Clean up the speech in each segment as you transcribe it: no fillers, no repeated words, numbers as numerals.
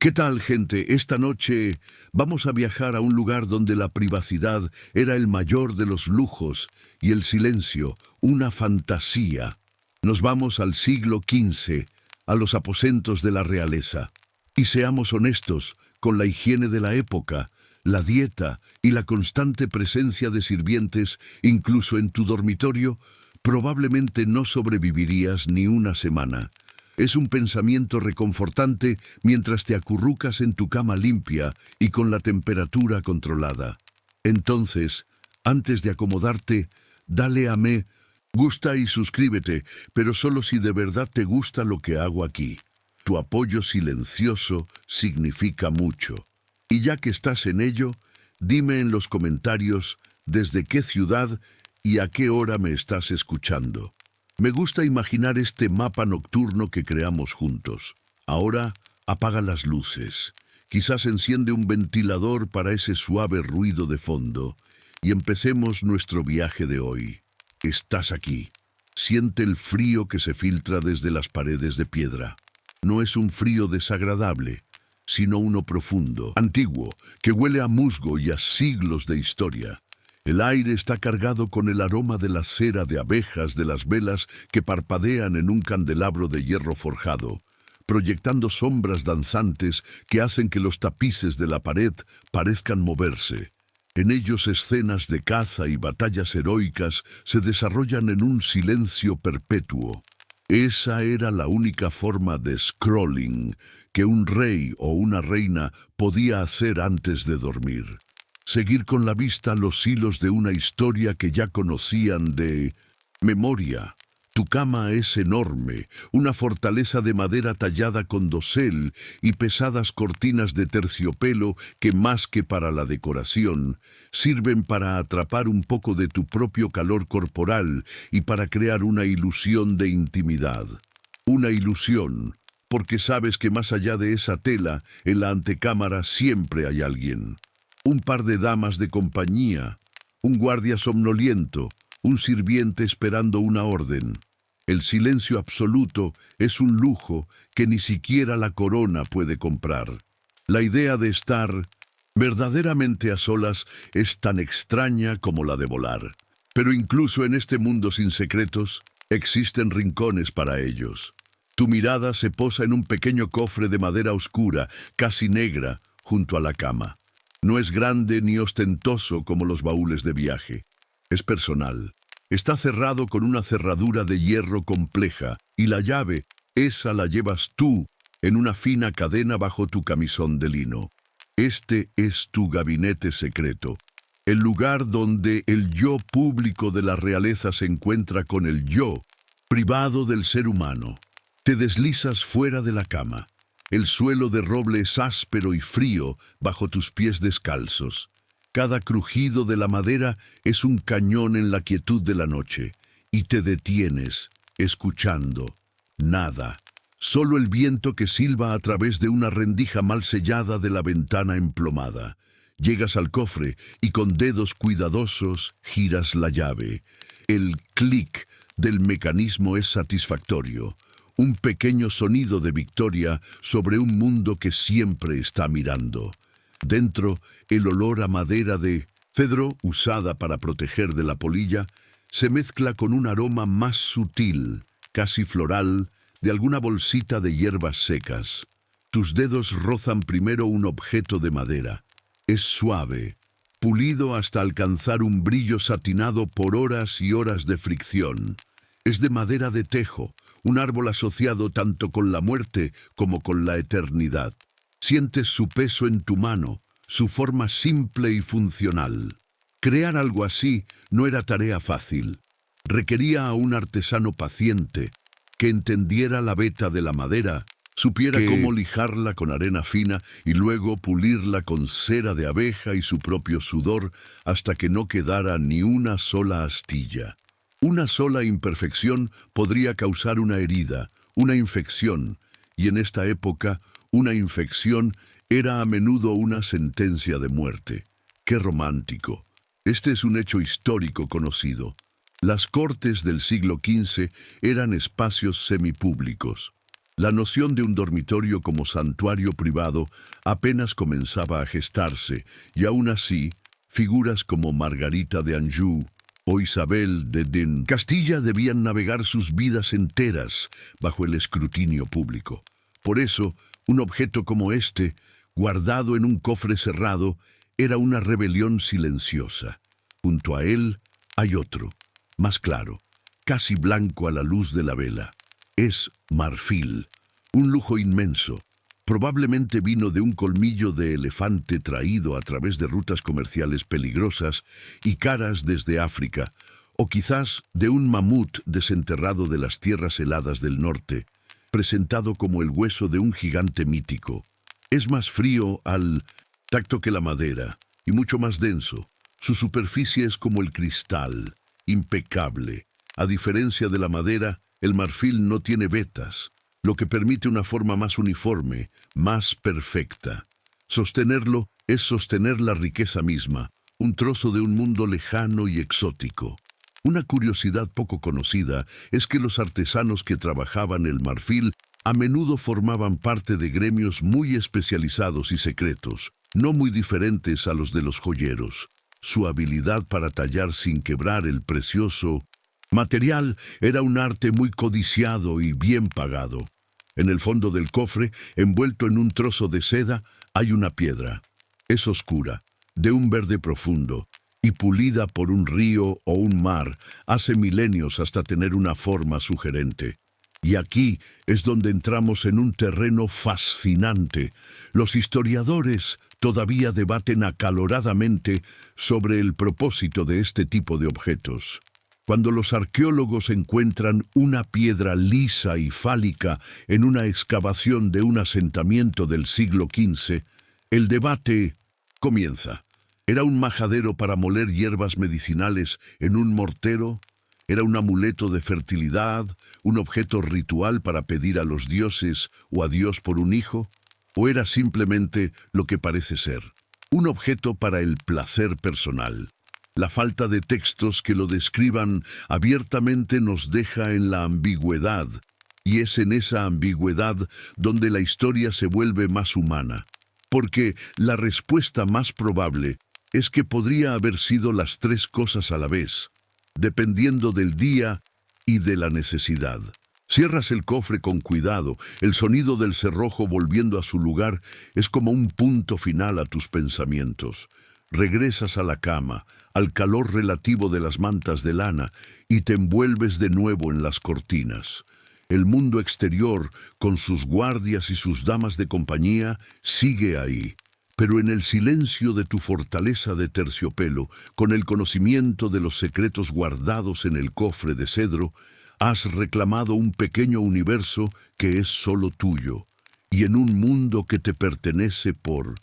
¿Qué tal, gente? Esta noche vamos a viajar a un lugar donde la privacidad era el mayor de los lujos y el silencio una fantasía. Nos vamos al siglo XV, a los aposentos de la realeza. Y seamos honestos, con la higiene de la época, la dieta y la constante presencia de sirvientes, incluso en tu dormitorio, probablemente no sobrevivirías ni una semana. Es un pensamiento reconfortante mientras te acurrucas en tu cama limpia y con la temperatura controlada. Entonces, antes de acomodarte, dale a me gusta y suscríbete, pero solo si de verdad te gusta lo que hago aquí. Tu apoyo silencioso significa mucho. Y ya que estás en ello, dime en los comentarios desde qué ciudad y a qué hora me estás escuchando. Me gusta imaginar este mapa nocturno que creamos juntos. Ahora apaga las luces. Quizás enciende un ventilador para ese suave ruido de fondo. Y empecemos nuestro viaje de hoy. Estás aquí. Siente el frío que se filtra desde las paredes de piedra. No es un frío desagradable, sino uno profundo, antiguo, que huele a musgo y a siglos de historia. El aire está cargado con el aroma de la cera de abejas de las velas que parpadean en un candelabro de hierro forjado, proyectando sombras danzantes que hacen que los tapices de la pared parezcan moverse. En ellos escenas de caza y batallas heroicas se desarrollan en un silencio perpetuo. Esa era la única forma de scrolling que un rey o una reina podía hacer antes de dormir. Seguir con la vista los hilos de una historia que ya conocían de memoria. Tu cama es enorme, una fortaleza de madera tallada con dosel y pesadas cortinas de terciopelo que más que para la decoración, sirven para atrapar un poco de tu propio calor corporal y para crear una ilusión de intimidad. Una ilusión, porque sabes que más allá de esa tela, en la antecámara siempre hay alguien. Un par de damas de compañía, un guardia somnoliento, un sirviente esperando una orden. El silencio absoluto es un lujo que ni siquiera la corona puede comprar. La idea de estar verdaderamente a solas es tan extraña como la de volar. Pero incluso en este mundo sin secretos, existen rincones para ellos. Tu mirada se posa en un pequeño cofre de madera oscura, casi negra, junto a la cama. No es grande ni ostentoso como los baúles de viaje. Es personal. Está cerrado con una cerradura de hierro compleja y la llave, esa la llevas tú en una fina cadena bajo tu camisón de lino. Este es tu gabinete secreto, el lugar donde el yo público de la realeza se encuentra con el yo privado del ser humano. Te deslizas fuera de la cama. El suelo de roble es áspero y frío bajo tus pies descalzos. Cada crujido de la madera es un cañón en la quietud de la noche, y te detienes, escuchando. Nada. Solo el viento que silba a través de una rendija mal sellada de la ventana emplomada. Llegas al cofre y con dedos cuidadosos giras la llave. El clic del mecanismo es satisfactorio. Un pequeño sonido de victoria sobre un mundo que siempre está mirando. Dentro, el olor a madera de cedro, usada para proteger de la polilla, se mezcla con un aroma más sutil, casi floral, de alguna bolsita de hierbas secas. Tus dedos rozan primero un objeto de madera. Es suave, pulido hasta alcanzar un brillo satinado por horas y horas de fricción. Es de madera de tejo, un árbol asociado tanto con la muerte como con la eternidad. Sientes su peso en tu mano, su forma simple y funcional. Crear algo así no era tarea fácil. Requería a un artesano paciente, que entendiera la veta de la madera, supiera cómo lijarla con arena fina y luego pulirla con cera de abeja y su propio sudor hasta que no quedara ni una sola astilla. Una sola imperfección podría causar una herida, una infección, y en esta época, una infección era a menudo una sentencia de muerte. ¡Qué romántico! Este es un hecho histórico conocido. Las cortes del siglo XV eran espacios semipúblicos. La noción de un dormitorio como santuario privado apenas comenzaba a gestarse, y aún así, figuras como Margarita de Anjou o Isabel de Castilla debían navegar sus vidas enteras bajo el escrutinio público. Por eso, un objeto como este, guardado en un cofre cerrado, era una rebelión silenciosa. Junto a él hay otro, más claro, casi blanco a la luz de la vela. Es marfil, un lujo inmenso. Probablemente vino de un colmillo de elefante traído a través de rutas comerciales peligrosas y caras desde África, o quizás de un mamut desenterrado de las tierras heladas del norte, presentado como el hueso de un gigante mítico. Es más frío al tacto que la madera, y mucho más denso. Su superficie es como el cristal, impecable. A diferencia de la madera, el marfil no tiene vetas, lo que permite una forma más uniforme, más perfecta. Sostenerlo es sostener la riqueza misma, un trozo de un mundo lejano y exótico. Una curiosidad poco conocida es que los artesanos que trabajaban el marfil a menudo formaban parte de gremios muy especializados y secretos, no muy diferentes a los de los joyeros. Su habilidad para tallar sin quebrar el precioso material era un arte muy codiciado y bien pagado. En el fondo del cofre, envuelto en un trozo de seda, hay una piedra. Es oscura, de un verde profundo, y pulida por un río o un mar hace milenios hasta tener una forma sugerente. Y aquí es donde entramos en un terreno fascinante. Los historiadores todavía debaten acaloradamente sobre el propósito de este tipo de objetos. Cuando los arqueólogos encuentran una piedra lisa y fálica en una excavación de un asentamiento del siglo XV, el debate comienza. ¿Era un majadero para moler hierbas medicinales en un mortero? ¿Era un amuleto de fertilidad, un objeto ritual para pedir a los dioses o a Dios por un hijo? ¿O era simplemente lo que parece ser, un objeto para el placer personal? La falta de textos que lo describan abiertamente nos deja en la ambigüedad, y es en esa ambigüedad donde la historia se vuelve más humana, porque la respuesta más probable es que podría haber sido las tres cosas a la vez, dependiendo del día y de la necesidad. Cierras el cofre con cuidado, el sonido del cerrojo volviendo a su lugar es como un punto final a tus pensamientos. Regresas a la cama, al calor relativo de las mantas de lana, y te envuelves de nuevo en las cortinas. El mundo exterior, con sus guardias y sus damas de compañía, sigue ahí. Pero en el silencio de tu fortaleza de terciopelo, con el conocimiento de los secretos guardados en el cofre de cedro, has reclamado un pequeño universo que es solo tuyo, y en un mundo que te pertenece por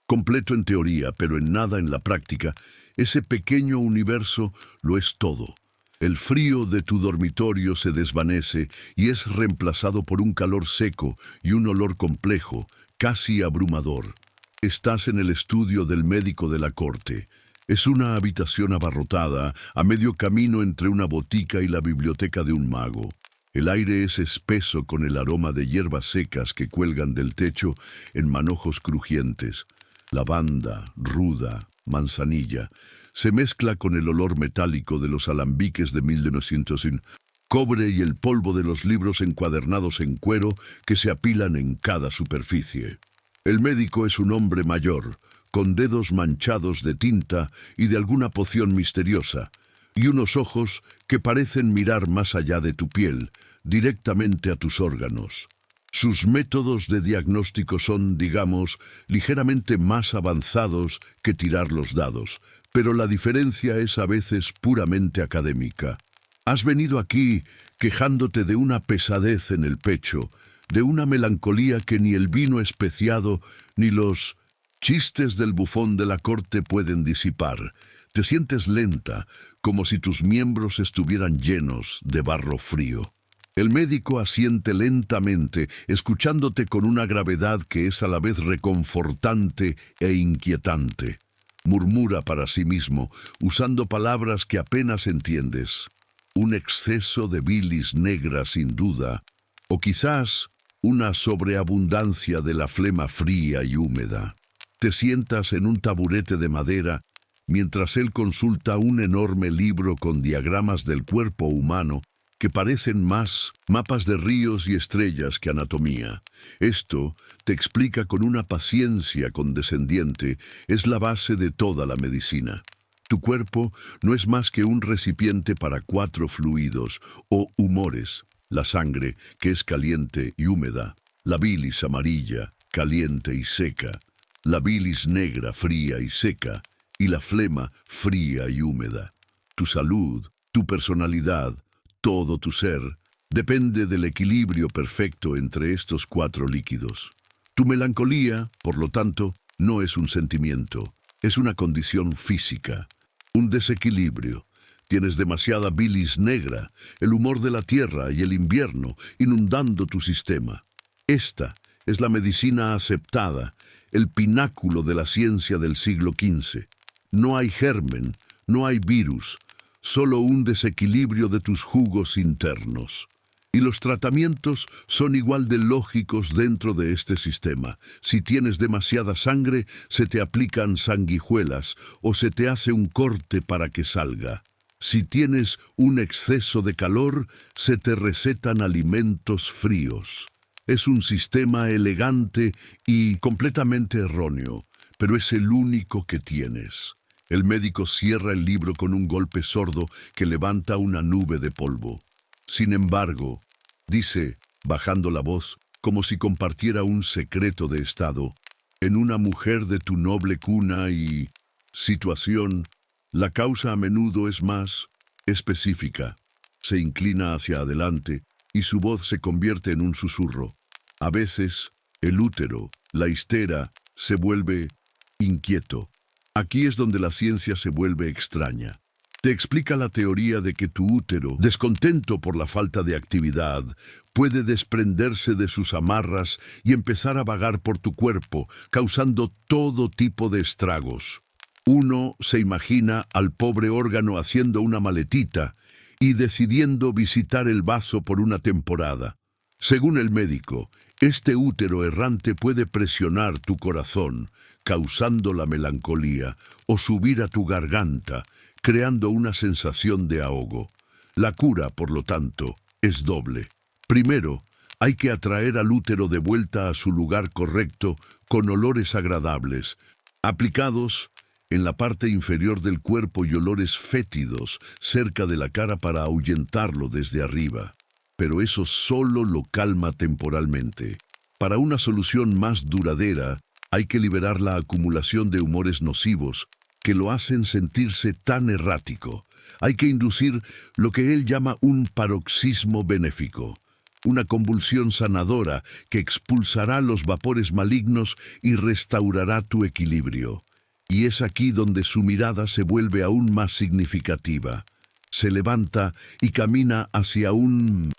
completo en teoría, pero en nada en la práctica, ese pequeño universo lo es todo. El frío de tu dormitorio se desvanece y es reemplazado por un calor seco y un olor complejo, casi abrumador. Estás en el estudio del médico de la corte. Es una habitación abarrotada, a medio camino entre una botica y la biblioteca de un mago. El aire es espeso con el aroma de hierbas secas que cuelgan del techo en manojos crujientes. Lavanda, ruda, manzanilla, se mezcla con el olor metálico de los alambiques de 1900, cobre y el polvo de los libros encuadernados en cuero que se apilan en cada superficie. El médico es un hombre mayor, con dedos manchados de tinta y de alguna poción misteriosa, y unos ojos que parecen mirar más allá de tu piel, directamente a tus órganos. Sus métodos de diagnóstico son, digamos, ligeramente más avanzados que tirar los dados, pero la diferencia es a veces puramente académica. Has venido aquí quejándote de una pesadez en el pecho, de una melancolía que ni el vino especiado ni los chistes del bufón de la corte pueden disipar. Te sientes lenta, como si tus miembros estuvieran llenos de barro frío. El médico asiente lentamente, escuchándote con una gravedad que es a la vez reconfortante e inquietante. Murmura para sí mismo, usando palabras que apenas entiendes. Un exceso de bilis negra, sin duda, o quizás una sobreabundancia de la flema fría y húmeda. Te sientas en un taburete de madera mientras él consulta un enorme libro con diagramas del cuerpo humano que parecen más mapas de ríos y estrellas que anatomía. Esto, te explica con una paciencia condescendiente, es la base de toda la medicina. Tu cuerpo no es más que un recipiente para 4 fluidos o humores: la sangre, que es caliente y húmeda; la bilis amarilla, caliente y seca; la bilis negra, fría y seca; y la flema, fría y húmeda. Tu salud, tu personalidad, todo tu ser, depende del equilibrio perfecto entre estos 4 líquidos. Tu melancolía, por lo tanto, no es un sentimiento, es una condición física, un desequilibrio. Tienes demasiada bilis negra, el humor de la tierra y el invierno inundando tu sistema. Esta es la medicina aceptada, el pináculo de la ciencia del siglo XV. No hay germen, no hay virus, solo un desequilibrio de tus jugos internos. Y los tratamientos son igual de lógicos dentro de este sistema. Si tienes demasiada sangre, se te aplican sanguijuelas o se te hace un corte para que salga. Si tienes un exceso de calor, se te recetan alimentos fríos. Es un sistema elegante y completamente erróneo, pero es el único que tienes. El médico cierra el libro con un golpe sordo que levanta una nube de polvo. Sin embargo, dice, bajando la voz, como si compartiera un secreto de estado, en una mujer de tu noble cuna y situación, la causa a menudo es más específica. Se inclina hacia adelante y su voz se convierte en un susurro. A veces, el útero, la histera, se vuelve inquieto. Aquí es donde la ciencia se vuelve extraña. Te explica la teoría de que tu útero, descontento por la falta de actividad, puede desprenderse de sus amarras y empezar a vagar por tu cuerpo, causando todo tipo de estragos. Uno se imagina al pobre órgano haciendo una maletita y decidiendo visitar el vaso por una temporada. Según el médico, este útero errante puede presionar tu corazón, causando la melancolía, o subir a tu garganta, creando una sensación de ahogo. La cura, por lo tanto, es doble. Primero, hay que atraer al útero de vuelta a su lugar correcto con olores agradables, aplicados en la parte inferior del cuerpo, y olores fétidos cerca de la cara para ahuyentarlo desde arriba. Pero eso solo lo calma temporalmente. Para una solución más duradera, hay que liberar la acumulación de humores nocivos que lo hacen sentirse tan errático. Hay que inducir lo que él llama un paroxismo benéfico, una convulsión sanadora que expulsará los vapores malignos y restaurará tu equilibrio. Y es aquí donde su mirada se vuelve aún más significativa. Se levanta y camina hacia un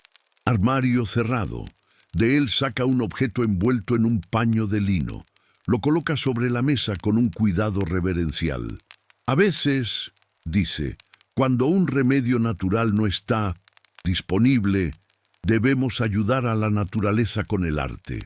armario cerrado. De él saca un objeto envuelto en un paño de lino. Lo coloca sobre la mesa con un cuidado reverencial. A veces, dice, cuando un remedio natural no está disponible, debemos ayudar a la naturaleza con el arte.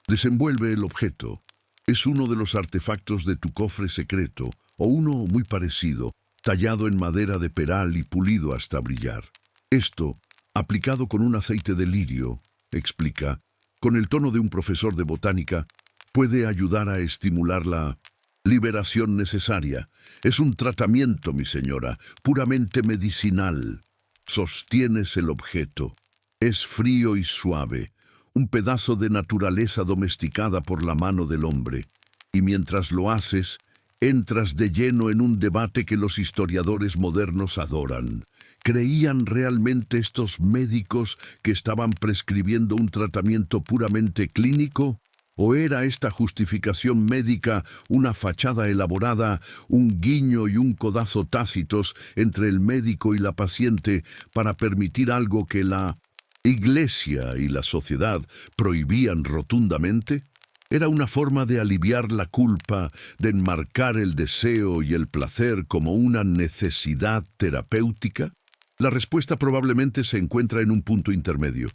Desenvuelve el objeto. Es uno de los artefactos de tu cofre secreto, o uno muy parecido, tallado en madera de peral y pulido hasta brillar. Esto, aplicado con un aceite de lirio, explica, con el tono de un profesor de botánica, puede ayudar a estimular la liberación necesaria. Es un tratamiento, mi señora, puramente medicinal. Sostienes el objeto. Es frío y suave, un pedazo de naturaleza domesticada por la mano del hombre. Y mientras lo haces, entras de lleno en un debate que los historiadores modernos adoran. ¿Creían realmente estos médicos que estaban prescribiendo un tratamiento puramente clínico? ¿O era esta justificación médica una fachada elaborada, un guiño y un codazo tácitos entre el médico y la paciente para permitir algo que la Iglesia y la sociedad prohibían rotundamente? Era una forma de aliviar la culpa, de enmarcar el deseo y el placer como una necesidad terapéutica. La respuesta probablemente se encuentra en un punto intermedio.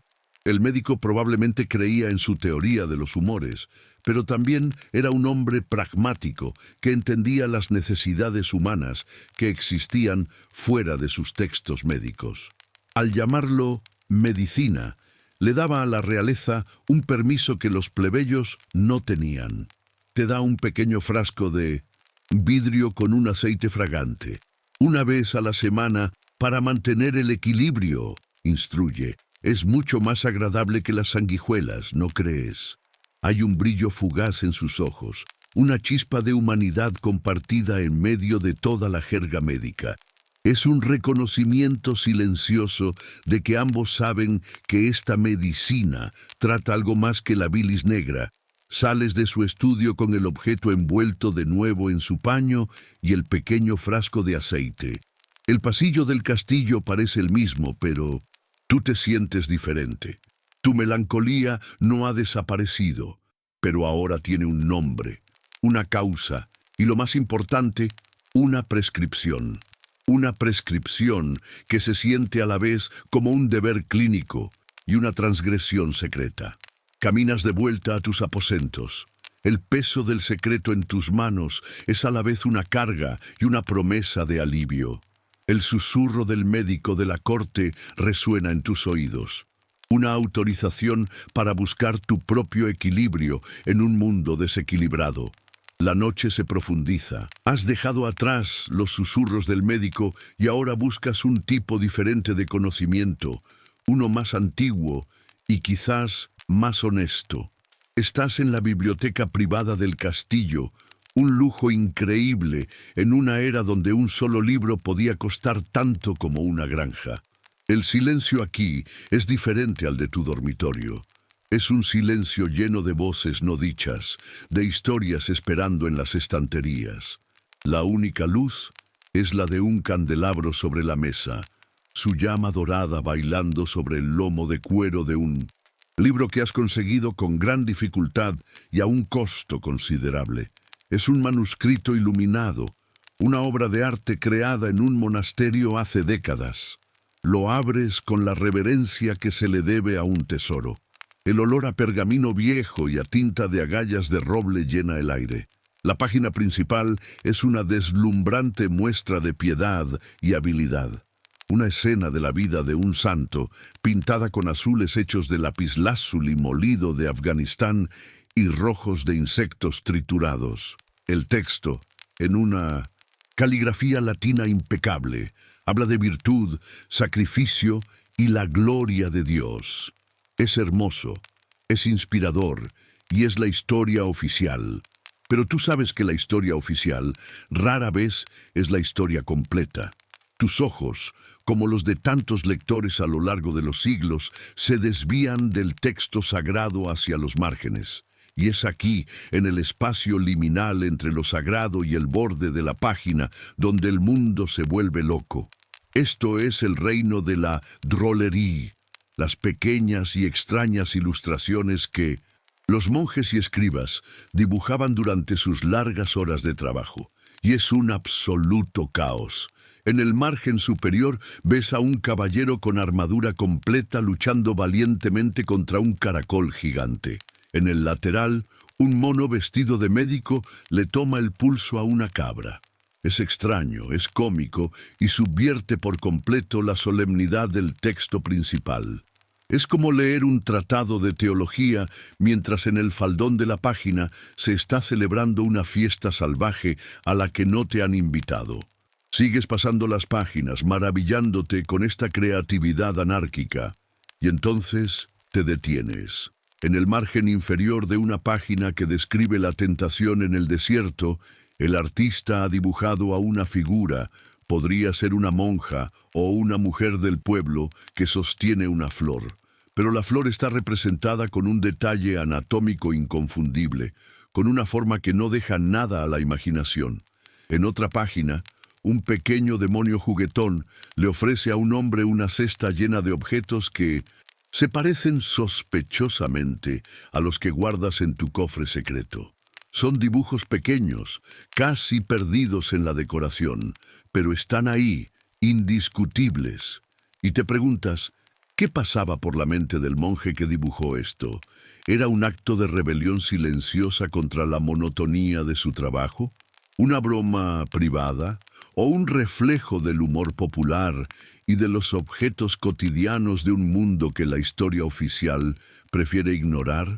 El médico probablemente creía en su teoría de los humores, pero también era un hombre pragmático que entendía las necesidades humanas que existían fuera de sus textos médicos. Al llamarlo medicina, le daba a la realeza un permiso que los plebeyos no tenían. Te da un pequeño frasco de vidrio con un aceite fragante, una vez a la semana para mantener el equilibrio, instruye. Es mucho más agradable que las sanguijuelas, ¿no crees? Hay un brillo fugaz en sus ojos, una chispa de humanidad compartida en medio de toda la jerga médica. Es un reconocimiento silencioso de que ambos saben que esta medicina trata algo más que la bilis negra. Sales de su estudio con el objeto envuelto de nuevo en su paño y el pequeño frasco de aceite. El pasillo del castillo parece el mismo, pero tú te sientes diferente. Tu melancolía no ha desaparecido, pero ahora tiene un nombre, una causa y, lo más importante, una prescripción. Una prescripción que se siente a la vez como un deber clínico y una transgresión secreta. Caminas de vuelta a tus aposentos. El peso del secreto en tus manos es a la vez una carga y una promesa de alivio. El susurro del médico de la corte resuena en tus oídos. Una autorización para buscar tu propio equilibrio en un mundo desequilibrado. La noche se profundiza. Has dejado atrás los susurros del médico y ahora buscas un tipo diferente de conocimiento, uno más antiguo y quizás más honesto. Estás en la biblioteca privada del castillo, un lujo increíble en una era donde un solo libro podía costar tanto como una granja. El silencio aquí es diferente al de tu dormitorio. Es un silencio lleno de voces no dichas, de historias esperando en las estanterías. La única luz es la de un candelabro sobre la mesa, su llama dorada bailando sobre el lomo de cuero de un libro que has conseguido con gran dificultad y a un costo considerable. Es un manuscrito iluminado, una obra de arte creada en un monasterio hace décadas. Lo abres con la reverencia que se le debe a un tesoro. El olor a pergamino viejo y a tinta de agallas de roble llena el aire. La página principal es una deslumbrante muestra de piedad y habilidad. Una escena de la vida de un santo, pintada con azules hechos de lapislázuli molido de Afganistán y rojos de insectos triturados. El texto, en una caligrafía latina impecable, habla de virtud, sacrificio y la gloria de Dios. Es hermoso, es inspirador y es la historia oficial. Pero tú sabes que la historia oficial rara vez es la historia completa. Tus ojos, como los de tantos lectores a lo largo de los siglos, se desvían del texto sagrado hacia los márgenes. Y es aquí, en el espacio liminal entre lo sagrado y el borde de la página, donde el mundo se vuelve loco. Esto es el reino de la drôlerie, las pequeñas y extrañas ilustraciones que los monjes y escribas dibujaban durante sus largas horas de trabajo. Y es un absoluto caos. En el margen superior ves a un caballero con armadura completa luchando valientemente contra un caracol gigante. En el lateral, un mono vestido de médico le toma el pulso a una cabra. Es extraño, es cómico y subvierte por completo la solemnidad del texto principal. Es como leer un tratado de teología mientras en el faldón de la página se está celebrando una fiesta salvaje a la que no te han invitado. Sigues pasando las páginas, maravillándote con esta creatividad anárquica, y entonces te detienes. En el margen inferior de una página que describe la tentación en el desierto, el artista ha dibujado a una figura, podría ser una monja o una mujer del pueblo que sostiene una flor. Pero la flor está representada con un detalle anatómico inconfundible, con una forma que no deja nada a la imaginación. En otra página, un pequeño demonio juguetón le ofrece a un hombre una cesta llena de objetos que se parecen sospechosamente a los que guardas en tu cofre secreto. Son dibujos pequeños, casi perdidos en la decoración, pero están ahí, indiscutibles. Y te preguntas, ¿Qué pasaba por la mente del monje que dibujó esto? ¿Era un acto de rebelión silenciosa contra la monotonía de su trabajo? ¿Una broma privada? ¿O un reflejo del humor popular y de los objetos cotidianos de un mundo que la historia oficial prefiere ignorar?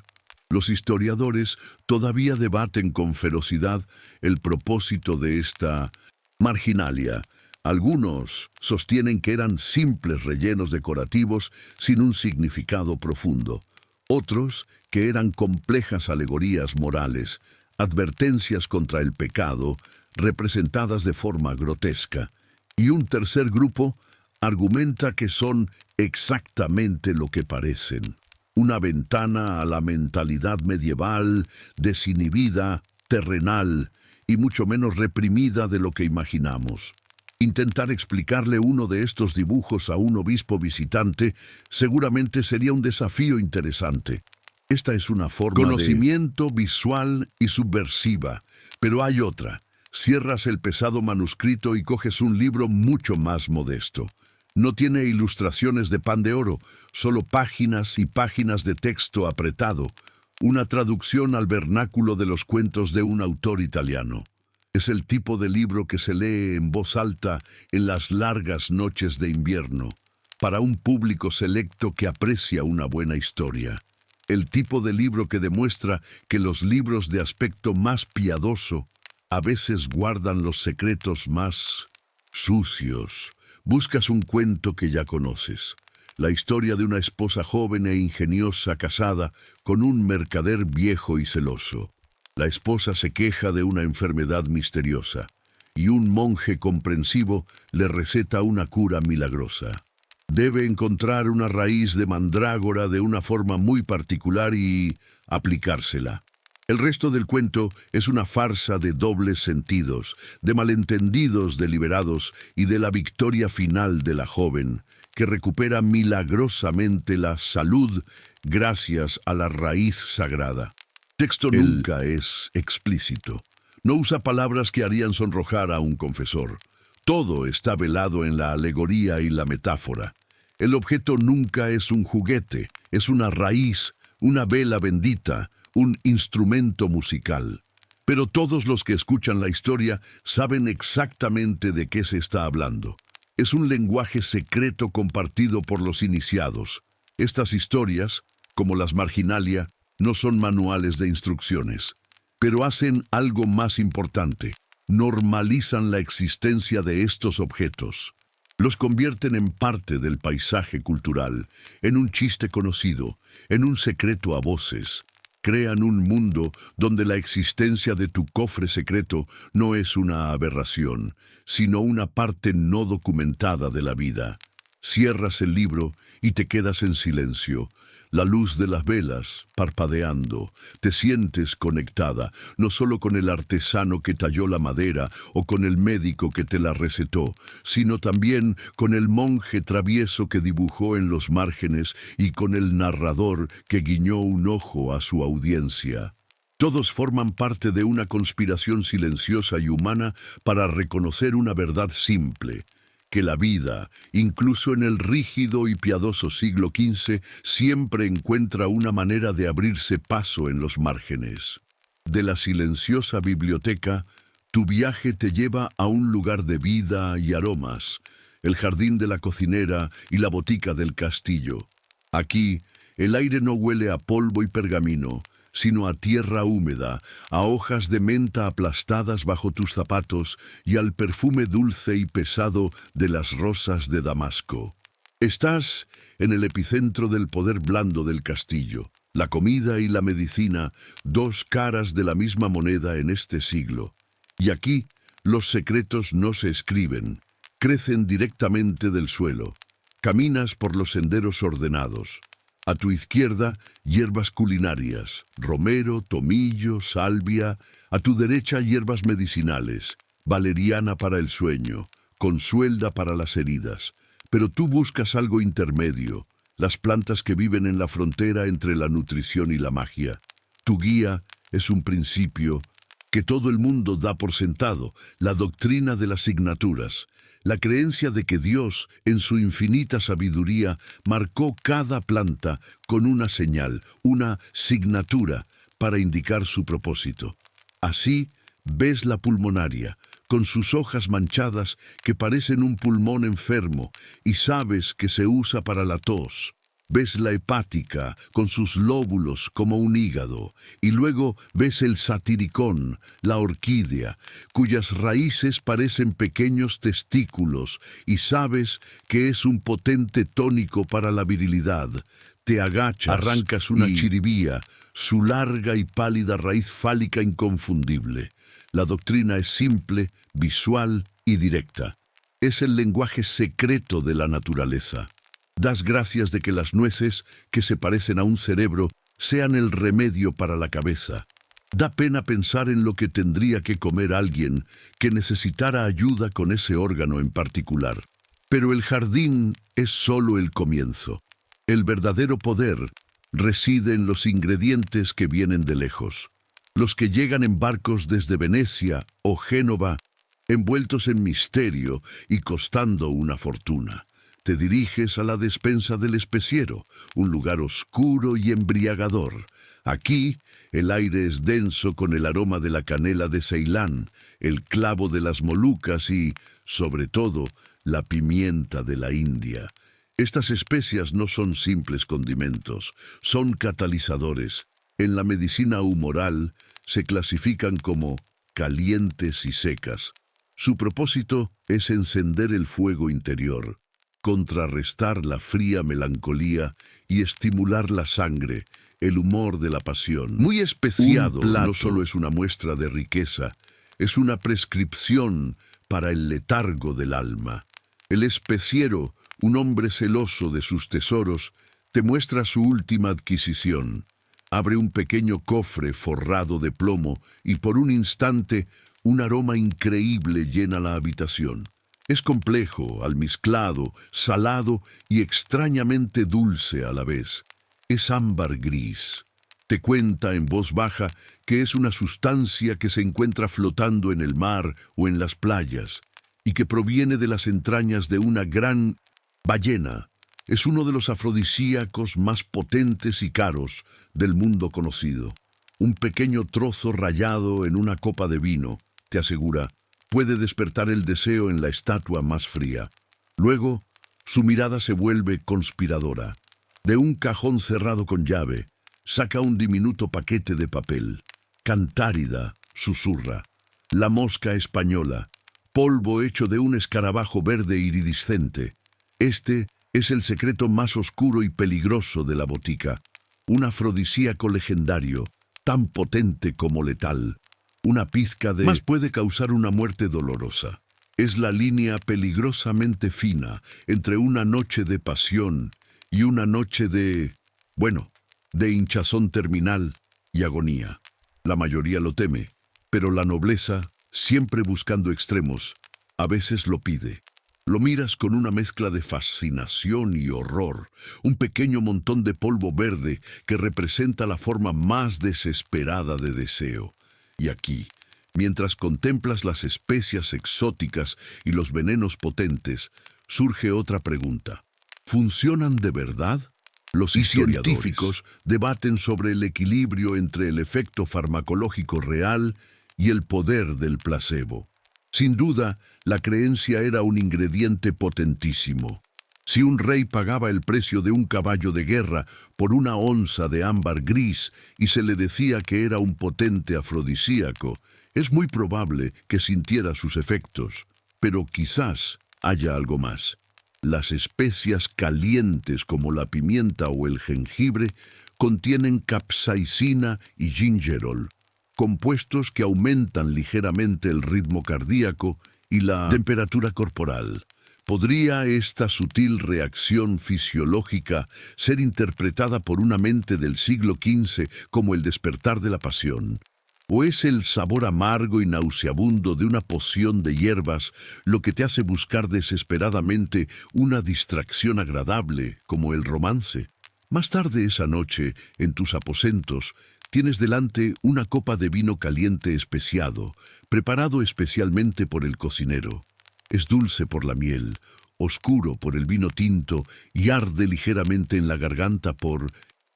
Los historiadores todavía debaten con ferocidad el propósito de esta marginalia. Algunos sostienen que eran simples rellenos decorativos sin un significado profundo. Otros que eran complejas alegorías morales, advertencias contra el pecado, representadas de forma grotesca. Y un tercer grupo argumenta que son exactamente lo que parecen: una ventana a la mentalidad medieval, desinhibida, terrenal y mucho menos reprimida de lo que imaginamos. Intentar explicarle uno de estos dibujos a un obispo visitante seguramente sería un desafío interesante. Esta es una forma de conocimiento visual y subversiva, pero hay otra. Cierras el pesado manuscrito y coges un libro mucho más modesto. No tiene ilustraciones de pan de oro, solo páginas y páginas de texto apretado, una traducción al vernáculo de los cuentos de un autor italiano. Es el tipo de libro que se lee en voz alta en las largas noches de invierno, para un público selecto que aprecia una buena historia. El tipo de libro que demuestra que los libros de aspecto más piadoso a veces guardan los secretos más sucios. Buscas un cuento que ya conoces, la historia de una esposa joven e ingeniosa casada con un mercader viejo y celoso. La esposa se queja de una enfermedad misteriosa y un monje comprensivo le receta una cura milagrosa. Debe encontrar una raíz de mandrágora de una forma muy particular y aplicársela. El resto del cuento es una farsa de dobles sentidos, de malentendidos deliberados y de la victoria final de la joven, que recupera milagrosamente la salud gracias a la raíz sagrada. El texto nunca es explícito. No usa palabras que harían sonrojar a un confesor. Todo está velado en la alegoría y la metáfora. El objeto nunca es un juguete, es una raíz, una vela bendita, un instrumento musical. Pero todos los que escuchan la historia saben exactamente de qué se está hablando. Es un lenguaje secreto compartido por los iniciados. Estas historias, como las Marginalia, no son manuales de instrucciones, pero hacen algo más importante: normalizan la existencia de estos objetos. Los convierten en parte del paisaje cultural, en un chiste conocido, en un secreto a voces. Crean un mundo donde la existencia de tu cofre secreto no es una aberración, sino una parte no documentada de la vida. Cierras el libro y te quedas en silencio. La luz de las velas parpadeando, te sientes conectada, no solo con el artesano que talló la madera o con el médico que te la recetó, sino también con el monje travieso que dibujó en los márgenes y con el narrador que guiñó un ojo a su audiencia. Todos forman parte de una conspiración silenciosa y humana para reconocer una verdad simple: que la vida, incluso en el rígido y piadoso siglo XV, siempre encuentra una manera de abrirse paso en los márgenes. De la silenciosa biblioteca, tu viaje te lleva a un lugar de vida y aromas, el jardín de la cocinera y la botica del castillo. Aquí, el aire no huele a polvo y pergamino, sino a tierra húmeda, a hojas de menta aplastadas bajo tus zapatos y al perfume dulce y pesado de las rosas de Damasco. Estás en el epicentro del poder blando del castillo. La comida y la medicina, dos caras de la misma moneda en este siglo. Y aquí, los secretos no se escriben, crecen directamente del suelo. Caminas por los senderos ordenados. A tu izquierda, hierbas culinarias, romero, tomillo, salvia. A tu derecha, hierbas medicinales, valeriana para el sueño, consuelda para las heridas. Pero tú buscas algo intermedio, las plantas que viven en la frontera entre la nutrición y la magia. Tu guía es un principio que todo el mundo da por sentado: la doctrina de las signaturas, La creencia de que Dios, en su infinita sabiduría, marcó cada planta con una señal, una signatura, para indicar su propósito. Así, ves la pulmonaria, con sus hojas manchadas que parecen un pulmón enfermo, y sabes que se usa para la tos. Ves la hepática, con sus lóbulos como un hígado, y luego ves el satiricón, la orquídea, cuyas raíces parecen pequeños testículos, y sabes que es un potente tónico para la virilidad. Te agachas, arrancas una chiribía, su larga y pálida raíz fálica inconfundible. La doctrina es simple, visual y directa. Es el lenguaje secreto de la naturaleza. Das gracias de que las nueces, que se parecen a un cerebro, sean el remedio para la cabeza. Da pena pensar en lo que tendría que comer alguien que necesitara ayuda con ese órgano en particular. Pero el jardín es solo el comienzo. El verdadero poder reside en los ingredientes que vienen de lejos. Los que llegan en barcos desde Venecia o Génova, envueltos en misterio y costando una fortuna. Te diriges a la despensa del especiero, un lugar oscuro y embriagador. Aquí, el aire es denso con el aroma de la canela de Ceilán, el clavo de las Molucas y, sobre todo, la pimienta de la India. Estas especias no son simples condimentos, son catalizadores. En la medicina humoral se clasifican como calientes y secas. Su propósito es encender el fuego interior, contrarrestar la fría melancolía y estimular la sangre, el humor de la pasión. Muy especiado, no solo es una muestra de riqueza, es una prescripción para el letargo del alma. El especiero, un hombre celoso de sus tesoros, te muestra su última adquisición. Abre un pequeño cofre forrado de plomo y por un instante un aroma increíble llena la habitación. Es complejo, almizclado, salado y extrañamente dulce a la vez. Es ámbar gris. Te cuenta en voz baja que es una sustancia que se encuentra flotando en el mar o en las playas y que proviene de las entrañas de una gran ballena. Es uno de los afrodisíacos más potentes y caros del mundo conocido. Un pequeño trozo rallado en una copa de vino, te asegura, puede despertar el deseo en la estatua más fría. Luego, su mirada se vuelve conspiradora. De un cajón cerrado con llave, saca un diminuto paquete de papel. Cantárida, susurra. La mosca española, polvo hecho de un escarabajo verde iridiscente. Este es el secreto más oscuro y peligroso de la botica. Un afrodisíaco legendario, tan potente como letal. Una pizca de más puede causar una muerte dolorosa. Es la línea peligrosamente fina entre una noche de pasión y una noche de hinchazón terminal y agonía. La mayoría lo teme, pero la nobleza, siempre buscando extremos, a veces lo pide. Lo miras con una mezcla de fascinación y horror, un pequeño montón de polvo verde que representa la forma más desesperada de deseo. Y aquí, mientras contemplas las especias exóticas y los venenos potentes, surge otra pregunta. ¿Funcionan de verdad? Los científicos debaten sobre el equilibrio entre el efecto farmacológico real y el poder del placebo. Sin duda, la creencia era un ingrediente potentísimo. Si un rey pagaba el precio de un caballo de guerra por una onza de ámbar gris y se le decía que era un potente afrodisíaco, es muy probable que sintiera sus efectos, pero quizás haya algo más. Las especias calientes como la pimienta o el jengibre contienen capsaicina y gingerol, compuestos que aumentan ligeramente el ritmo cardíaco y la temperatura corporal. ¿Podría esta sutil reacción fisiológica ser interpretada por una mente del siglo XV como el despertar de la pasión? ¿O es el sabor amargo y nauseabundo de una poción de hierbas lo que te hace buscar desesperadamente una distracción agradable, como el romance? Más tarde esa noche, en tus aposentos, tienes delante una copa de vino caliente especiado, preparado especialmente por el cocinero. Es dulce por la miel, oscuro por el vino tinto y arde ligeramente en la garganta por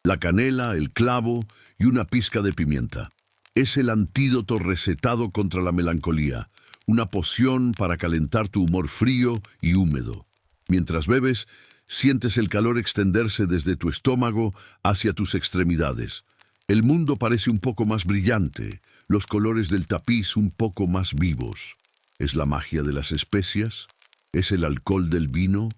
la canela, el clavo y una pizca de pimienta. Es el antídoto recetado contra la melancolía, una poción para calentar tu humor frío y húmedo. Mientras bebes, sientes el calor extenderse desde tu estómago hacia tus extremidades. El mundo parece un poco más brillante, los colores del tapiz un poco más vivos. ¿Es la magia de las especias? ¿Es el alcohol del vino?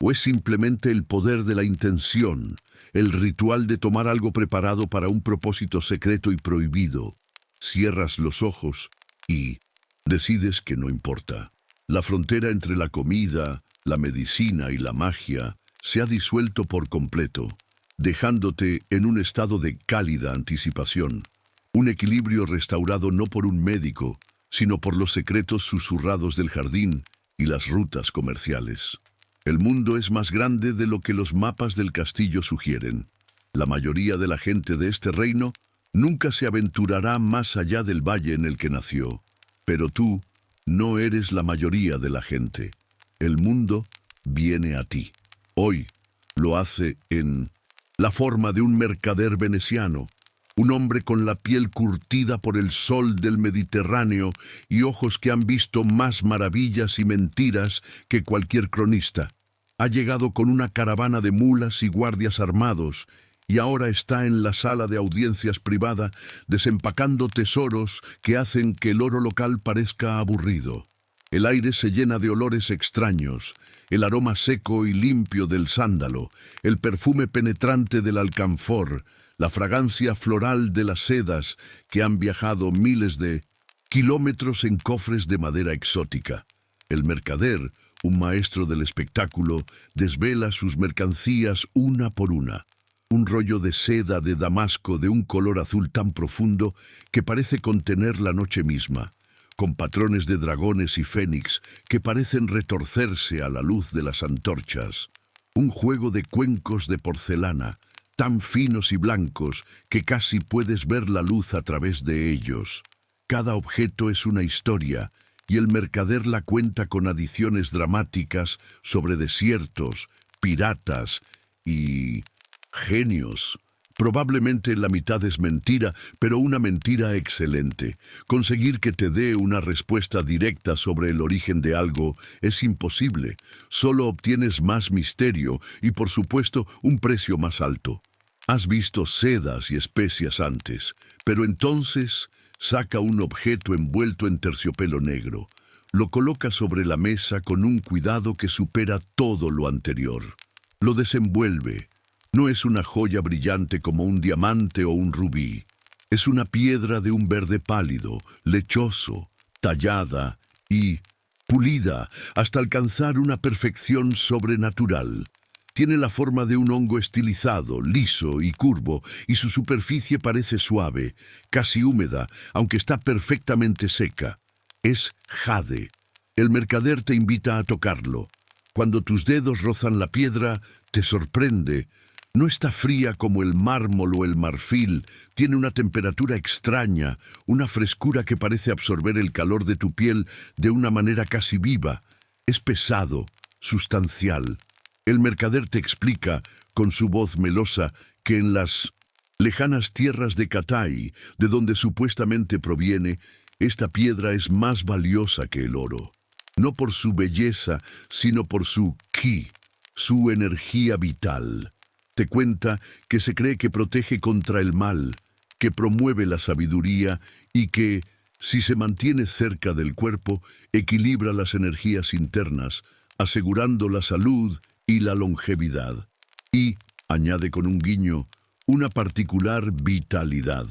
¿O es simplemente el poder de la intención, el ritual de tomar algo preparado para un propósito secreto y prohibido? Cierras los ojos y decides que no importa. La frontera entre la comida, la medicina y la magia se ha disuelto por completo, dejándote en un estado de cálida anticipación. Un equilibrio restaurado no por un médico, sino por los secretos susurrados del jardín y las rutas comerciales. El mundo es más grande de lo que los mapas del castillo sugieren. La mayoría de la gente de este reino nunca se aventurará más allá del valle en el que nació. Pero tú no eres la mayoría de la gente. El mundo viene a ti. Hoy lo hace en la forma de un mercader veneciano, un hombre con la piel curtida por el sol del Mediterráneo y ojos que han visto más maravillas y mentiras que cualquier cronista. Ha llegado con una caravana de mulas y guardias armados y ahora está en la sala de audiencias privada desempacando tesoros que hacen que el oro local parezca aburrido. El aire se llena de olores extraños, el aroma seco y limpio del sándalo, el perfume penetrante del alcanfor, la fragancia floral de las sedas que han viajado miles de kilómetros en cofres de madera exótica. El mercader, un maestro del espectáculo, desvela sus mercancías una por una. Un rollo de seda de damasco de un color azul tan profundo que parece contener la noche misma, con patrones de dragones y fénix que parecen retorcerse a la luz de las antorchas. Un juego de cuencos de porcelana, tan finos y blancos que casi puedes ver la luz a través de ellos. Cada objeto es una historia, y el mercader la cuenta con adiciones dramáticas sobre desiertos, piratas y genios. Probablemente la mitad es mentira, pero una mentira excelente. Conseguir que te dé una respuesta directa sobre el origen de algo es imposible. Solo obtienes más misterio y, por supuesto, un precio más alto. Has visto sedas y especias antes, pero entonces saca un objeto envuelto en terciopelo negro. Lo coloca sobre la mesa con un cuidado que supera todo lo anterior. Lo desenvuelve. No es una joya brillante como un diamante o un rubí. Es una piedra de un verde pálido, lechoso, tallada y pulida hasta alcanzar una perfección sobrenatural. Tiene la forma de un hongo estilizado, liso y curvo, y su superficie parece suave, casi húmeda, aunque está perfectamente seca. Es jade. El mercader te invita a tocarlo. Cuando tus dedos rozan la piedra, te sorprende. No está fría como el mármol o el marfil, tiene una temperatura extraña, una frescura que parece absorber el calor de tu piel de una manera casi viva. Es pesado, sustancial. El mercader te explica, con su voz melosa, que en las lejanas tierras de Catay, de donde supuestamente proviene, esta piedra es más valiosa que el oro. No por su belleza, sino por su ki, su energía vital. Te cuenta que se cree que protege contra el mal, que promueve la sabiduría y que, si se mantiene cerca del cuerpo, equilibra las energías internas, asegurando la salud y la longevidad. Y, añade con un guiño, una particular vitalidad.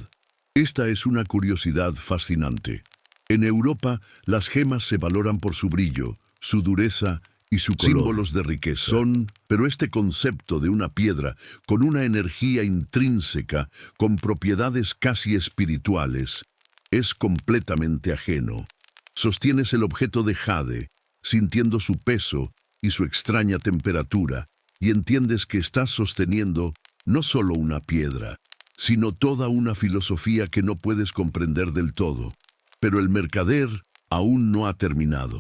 Esta es una curiosidad fascinante. En Europa, las gemas se valoran por su brillo, su dureza y su color. Símbolos de riqueza. Pero este concepto de una piedra con una energía intrínseca, con propiedades casi espirituales, es completamente ajeno. Sostienes el objeto de jade, sintiendo su peso y su extraña temperatura, y entiendes que estás sosteniendo no solo una piedra, sino toda una filosofía que no puedes comprender del todo. Pero el mercader aún no ha terminado.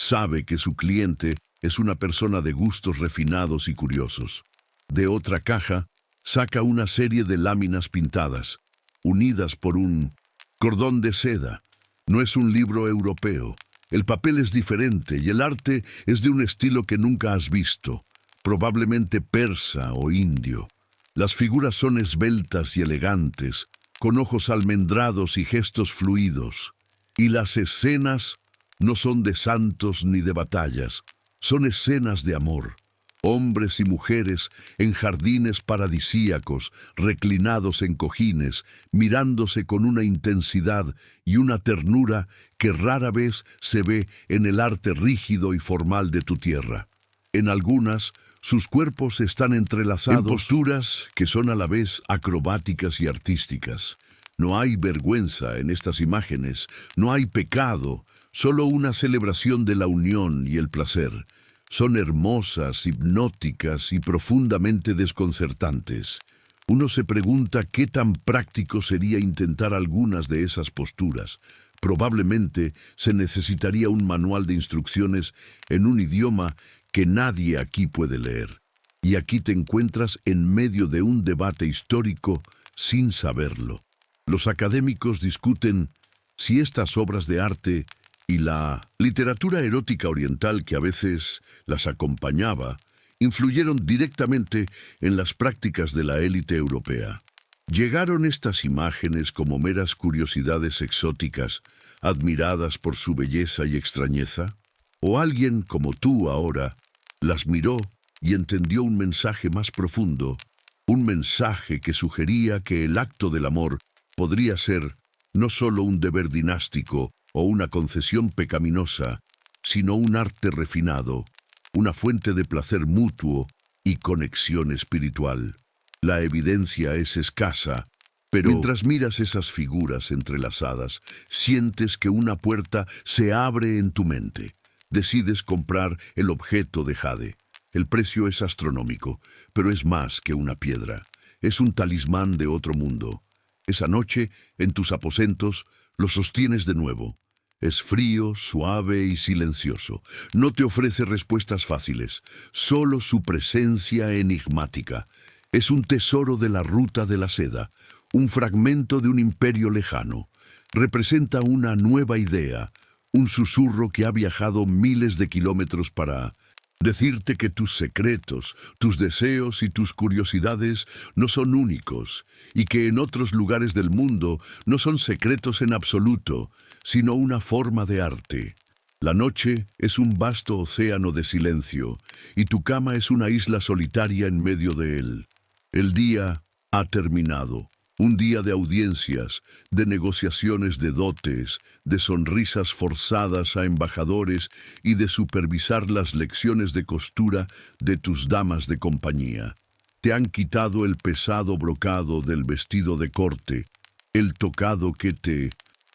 Sabe que su cliente es una persona de gustos refinados y curiosos. De otra caja, saca una serie de láminas pintadas, unidas por un cordón de seda. No es un libro europeo. El papel es diferente y el arte es de un estilo que nunca has visto, probablemente persa o indio. Las figuras son esbeltas y elegantes, con ojos almendrados y gestos fluidos. Y las escenas no son de santos ni de batallas, son escenas de amor. Hombres y mujeres en jardines paradisíacos, reclinados en cojines, mirándose con una intensidad y una ternura que rara vez se ve en el arte rígido y formal de tu tierra. En algunas, sus cuerpos están entrelazados en posturas que son a la vez acrobáticas y artísticas. No hay vergüenza en estas imágenes, no hay pecado, solo una celebración de la unión y el placer. Son hermosas, hipnóticas y profundamente desconcertantes. Uno se pregunta qué tan práctico sería intentar algunas de esas posturas. Probablemente se necesitaría un manual de instrucciones en un idioma que nadie aquí puede leer. Y aquí te encuentras en medio de un debate histórico sin saberlo. Los académicos discuten si estas obras de arte y la literatura erótica oriental que a veces las acompañaba influyeron directamente en las prácticas de la élite europea. ¿Llegaron estas imágenes como meras curiosidades exóticas, admiradas por su belleza y extrañeza? ¿O alguien como tú ahora las miró y entendió un mensaje más profundo, un mensaje que sugería que el acto del amor podría ser no solo un deber dinástico o una concesión pecaminosa, sino un arte refinado, una fuente de placer mutuo y conexión espiritual? La evidencia es escasa, pero mientras miras esas figuras entrelazadas, sientes que una puerta se abre en tu mente. Decides comprar el objeto de jade. El precio es astronómico, pero es más que una piedra. Es un talismán de otro mundo. Esa noche, en tus aposentos, lo sostienes de nuevo. Es frío, suave y silencioso. No te ofrece respuestas fáciles, solo su presencia enigmática. Es un tesoro de la ruta de la seda, un fragmento de un imperio lejano. Representa una nueva idea, un susurro que ha viajado miles de kilómetros para decirte que tus secretos, tus deseos y tus curiosidades no son únicos, y que en otros lugares del mundo no son secretos en absoluto, sino una forma de arte. La noche es un vasto océano de silencio, y tu cama es una isla solitaria en medio de él. El día ha terminado. Un día de audiencias, de negociaciones de dotes, de sonrisas forzadas a embajadores y de supervisar las lecciones de costura de tus damas de compañía. Te han quitado el pesado brocado del vestido de corte, el tocado que te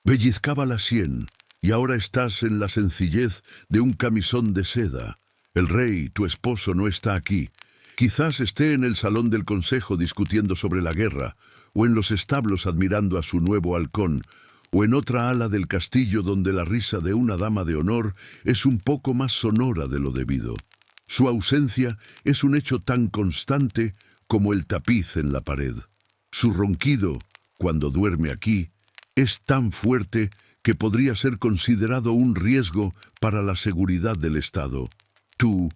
pellizcaba la sien, y ahora estás en la sencillez de un camisón de seda. El rey, tu esposo, no está aquí. Quizás esté en el salón del consejo discutiendo sobre la guerra, o en los establos admirando a su nuevo halcón, o en otra ala del castillo donde la risa de una dama de honor es un poco más sonora de lo debido. Su ausencia es un hecho tan constante como el tapiz en la pared. Su ronquido, cuando duerme aquí, es tan fuerte que podría ser considerado un riesgo para la seguridad del Estado. Tu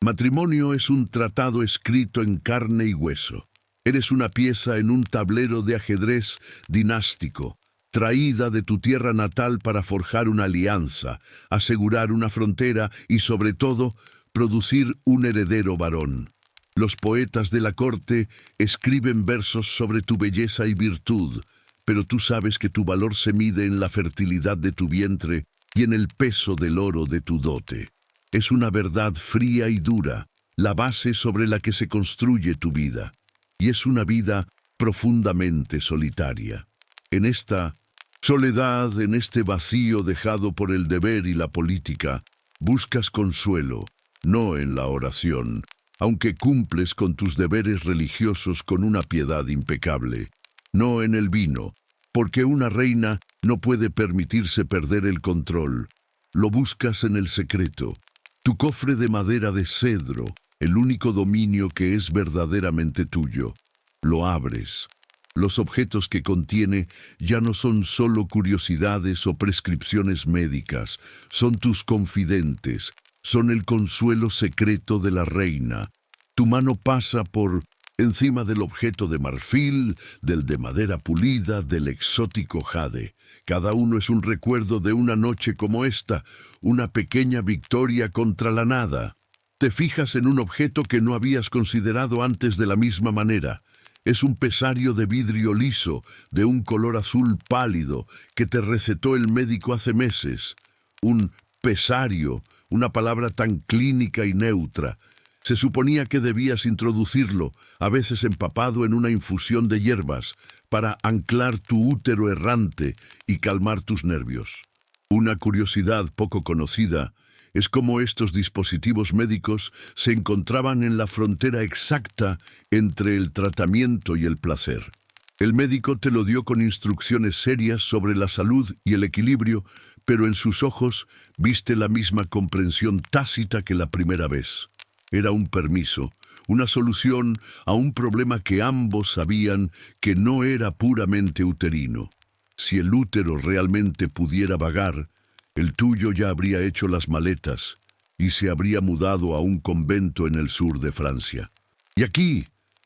matrimonio es un tratado escrito en carne y hueso. Eres una pieza en un tablero de ajedrez dinástico, traída de tu tierra natal para forjar una alianza, asegurar una frontera y, sobre todo, producir un heredero varón. Los poetas de la corte escriben versos sobre tu belleza y virtud, pero tú sabes que tu valor se mide en la fertilidad de tu vientre y en el peso del oro de tu dote. Es una verdad fría y dura, la base sobre la que se construye tu vida. Y es una vida profundamente solitaria. En esta soledad, en este vacío dejado por el deber y la política, buscas consuelo, no en la oración, aunque cumples con tus deberes religiosos con una piedad impecable, no en el vino, porque una reina no puede permitirse perder el control, Lo buscas en el secreto. Tu cofre de madera de cedro, el único dominio que es verdaderamente tuyo. Lo abres. Los objetos que contiene ya no son solo curiosidades o prescripciones médicas, son tus confidentes, son el consuelo secreto de la reina. Tu mano pasa por encima del objeto de marfil, del de madera pulida, del exótico jade. Cada uno es un recuerdo de una noche como esta, una pequeña victoria contra la nada. Te fijas en un objeto que no habías considerado antes de la misma manera. Es un pesario de vidrio liso, de un color azul pálido, que te recetó el médico hace meses. Un pesario, una palabra tan clínica y neutra. Se suponía que debías introducirlo, a veces empapado en una infusión de hierbas, para anclar tu útero errante y calmar tus nervios. Una curiosidad poco conocida es cómo estos dispositivos médicos se encontraban en la frontera exacta entre el tratamiento y el placer. El médico te lo dio con instrucciones serias sobre la salud y el equilibrio, pero en sus ojos viste la misma comprensión tácita que la primera vez. Era un permiso, una solución a un problema que ambos sabían que no era puramente uterino. Si el útero realmente pudiera vagar, el tuyo ya habría hecho las maletas y se habría mudado a un convento en el sur de Francia. Y aquí,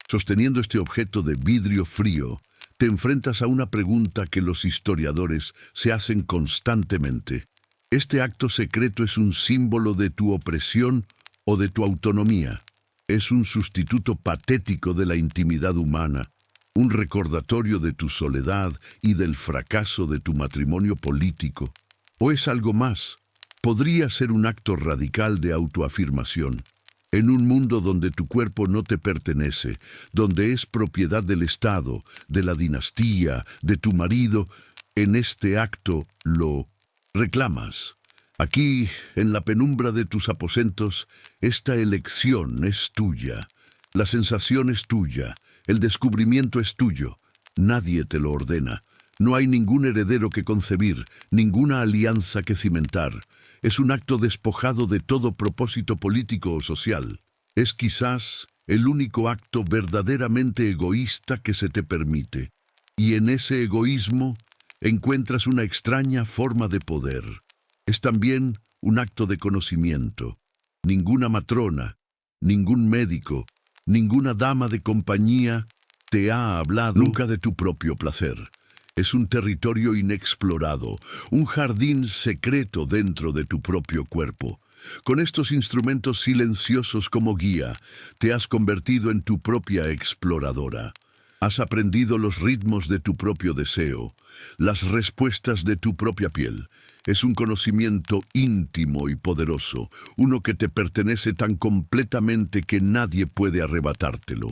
sosteniendo este objeto de vidrio frío, te enfrentas a una pregunta que los historiadores se hacen constantemente. ¿Este acto secreto es un símbolo de tu opresión o de tu autonomía? ¿Es un sustituto patético de la intimidad humana, un recordatorio de tu soledad y del fracaso de tu matrimonio político? ¿O es algo más? Podría ser un acto radical de autoafirmación. En un mundo donde tu cuerpo no te pertenece, donde es propiedad del Estado, de la dinastía, de tu marido, en este acto lo reclamas. Aquí, en la penumbra de tus aposentos, esta elección es tuya. La sensación es tuya. El descubrimiento es tuyo. Nadie te lo ordena. No hay ningún heredero que concebir, ninguna alianza que cimentar. Es un acto despojado de todo propósito político o social. Es quizás el único acto verdaderamente egoísta que se te permite. Y en ese egoísmo encuentras una extraña forma de poder. Es también un acto de conocimiento. Ninguna matrona, ningún médico, ninguna dama de compañía te ha hablado nunca de tu propio placer. Es un territorio inexplorado, un jardín secreto dentro de tu propio cuerpo. Con estos instrumentos silenciosos como guía, te has convertido en tu propia exploradora. Has aprendido los ritmos de tu propio deseo, las respuestas de tu propia piel. Es un conocimiento íntimo y poderoso, uno que te pertenece tan completamente que nadie puede arrebatártelo.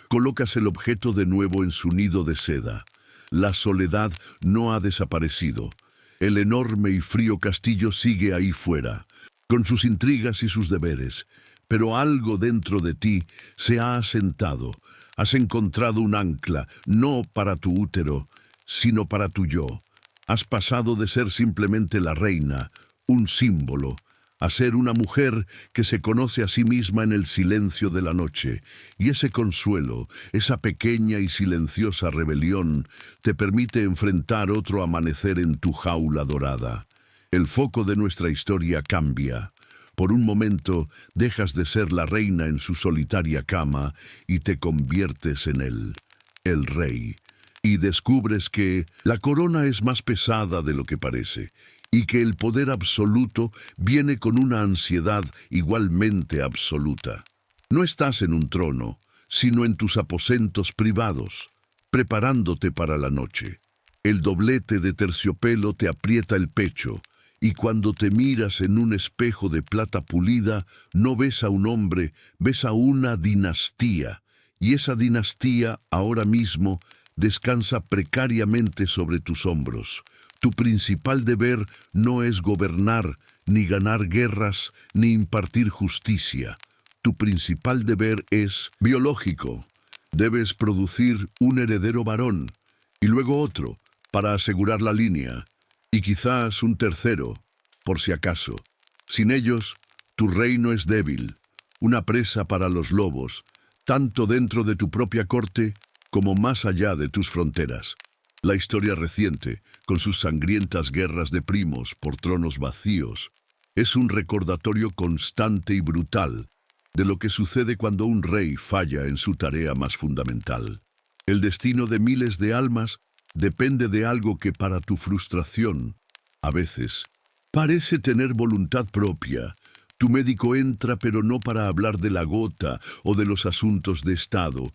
Colocas el objeto de nuevo en su nido de seda. La soledad no ha desaparecido. El enorme y frío castillo sigue ahí fuera, con sus intrigas y sus deberes, pero algo dentro de ti se ha asentado. Has encontrado un ancla, no para tu útero, sino para tu yo. Has pasado de ser simplemente la reina, un símbolo, a ser una mujer que se conoce a sí misma en el silencio de la noche. Y ese consuelo, esa pequeña y silenciosa rebelión, te permite enfrentar otro amanecer en tu jaula dorada. El foco de nuestra historia cambia. Por un momento dejas de ser la reina en su solitaria cama y te conviertes en él, el rey. Y descubres que la corona es más pesada de lo que parece, y que el poder absoluto viene con una ansiedad igualmente absoluta. No estás en un trono, sino en tus aposentos privados, preparándote para la noche. El doblete de terciopelo te aprieta el pecho, y cuando te miras en un espejo de plata pulida, no ves a un hombre, ves a una dinastía, y esa dinastía ahora mismo descansa precariamente sobre tus hombros. Tu principal deber no es gobernar, ni ganar guerras, ni impartir justicia. Tu principal deber es biológico. Debes producir un heredero varón, y luego otro, para asegurar la línea, y quizás un tercero. por si acaso. Sin ellos, tu reino es débil, una presa para los lobos, tanto dentro de tu propia corte como más allá de tus fronteras. La historia reciente, con sus sangrientas guerras de primos por tronos vacíos, es un recordatorio constante y brutal de lo que sucede cuando un rey falla en su tarea más fundamental. El destino de miles de almas depende de algo que para tu frustración, a veces, parece tener voluntad propia. Tu médico entra, pero no para hablar de la gota o de los asuntos de Estado.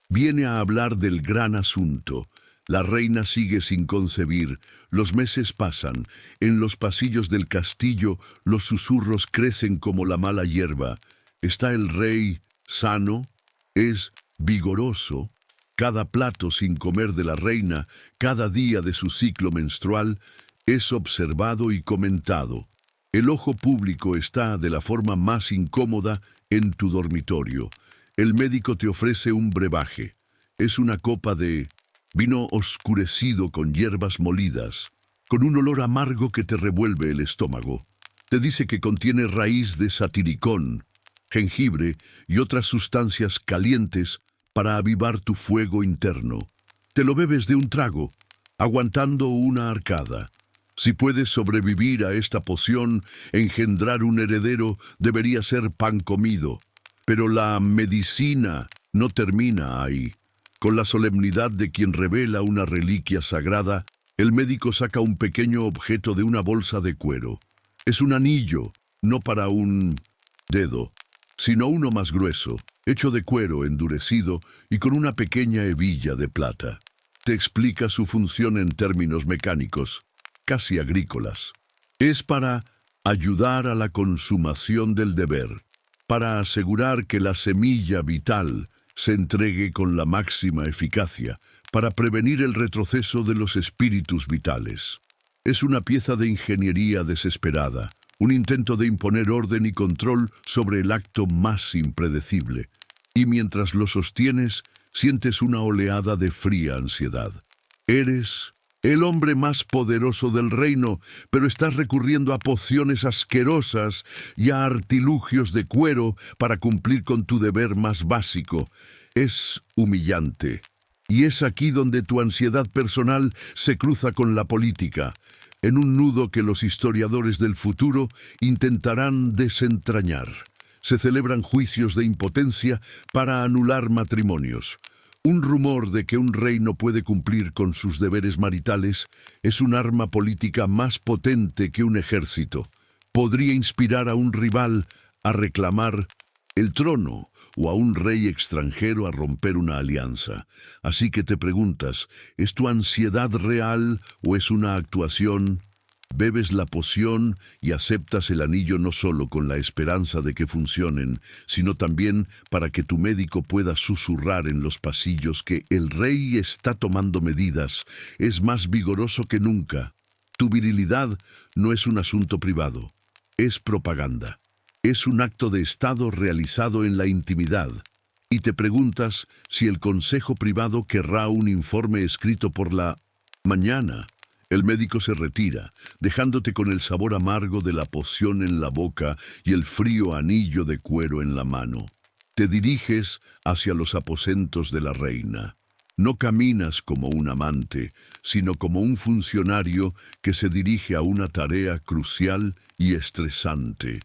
Viene a hablar del gran asunto. La reina sigue sin concebir. Los meses pasan. En los pasillos del castillo los susurros crecen como la mala hierba. ¿Está el rey sano? ¿Es vigoroso? Cada plato sin comer de la reina, cada día de su ciclo menstrual, es observado y comentado. El ojo público está de la forma más incómoda en tu dormitorio. El médico te ofrece un brebaje. Es una copa de vino oscurecido con hierbas molidas, con un olor amargo que te revuelve el estómago. Te dice que contiene raíz de satiricón, jengibre y otras sustancias calientes para avivar tu fuego interno. Te lo bebes de un trago, aguantando una arcada. Si puedes sobrevivir a esta poción, engendrar un heredero debería ser pan comido. Pero la medicina no termina ahí. Con la solemnidad de quien revela una reliquia sagrada, el médico saca un pequeño objeto de una bolsa de cuero. Es un anillo, no para un dedo, sino uno más grueso, hecho de cuero endurecido y con una pequeña hebilla de plata. Te explica su función en términos mecánicos, casi agrícolas. Es para ayudar a la consumación del deber, para asegurar que la semilla vital se entregue con la máxima eficacia, para prevenir el retroceso de los espíritus vitales. Es una pieza de ingeniería desesperada, un intento de imponer orden y control sobre el acto más impredecible. Y mientras lo sostienes, sientes una oleada de fría ansiedad. Eres el hombre más poderoso del reino, pero estás recurriendo a pociones asquerosas y a artilugios de cuero para cumplir con tu deber más básico. Es humillante. Y es aquí donde tu ansiedad personal se cruza con la política, en un nudo que los historiadores del futuro intentarán desentrañar. Se celebran juicios de impotencia para anular matrimonios. Un rumor de que un rey no puede cumplir con sus deberes maritales es un arma política más potente que un ejército. Podría inspirar a un rival a reclamar el trono o a un rey extranjero a romper una alianza. Así que te preguntas, ¿es tu ansiedad real o es una actuación? Bebes la poción y aceptas el anillo no solo con la esperanza de que funcionen, sino también para que tu médico pueda susurrar en los pasillos que el rey está tomando medidas, es más vigoroso que nunca. Tu virilidad no es un asunto privado, es propaganda. Es un acto de Estado realizado en la intimidad. Y te preguntas si el consejo privado querrá un informe escrito por la mañana. El médico se retira, dejándote con el sabor amargo de la poción en la boca y el frío anillo de cuero en la mano. Te diriges hacia los aposentos de la reina. No caminas como un amante, sino como un funcionario que se dirige a una tarea crucial y estresante.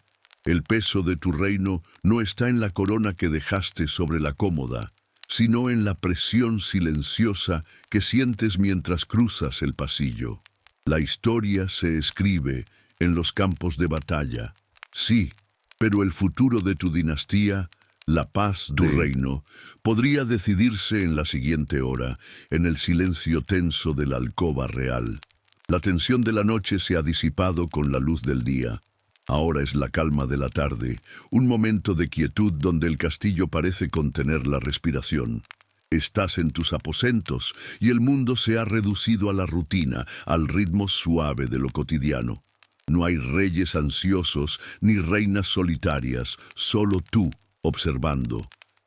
El peso de tu reino no está en la corona que dejaste sobre la cómoda, sino en la presión silenciosa que sientes mientras cruzas el pasillo. La historia se escribe en los campos de batalla. Sí, pero el futuro de tu dinastía, la paz de tu reino, podría decidirse en la siguiente hora, en el silencio tenso de la alcoba real. La tensión de la noche se ha disipado con la luz del día. Ahora es la calma de la tarde, un momento de quietud donde el castillo parece contener la respiración. Estás en tus aposentos y el mundo se ha reducido a la rutina, al ritmo suave de lo cotidiano. No hay reyes ansiosos ni reinas solitarias, solo tú, observando.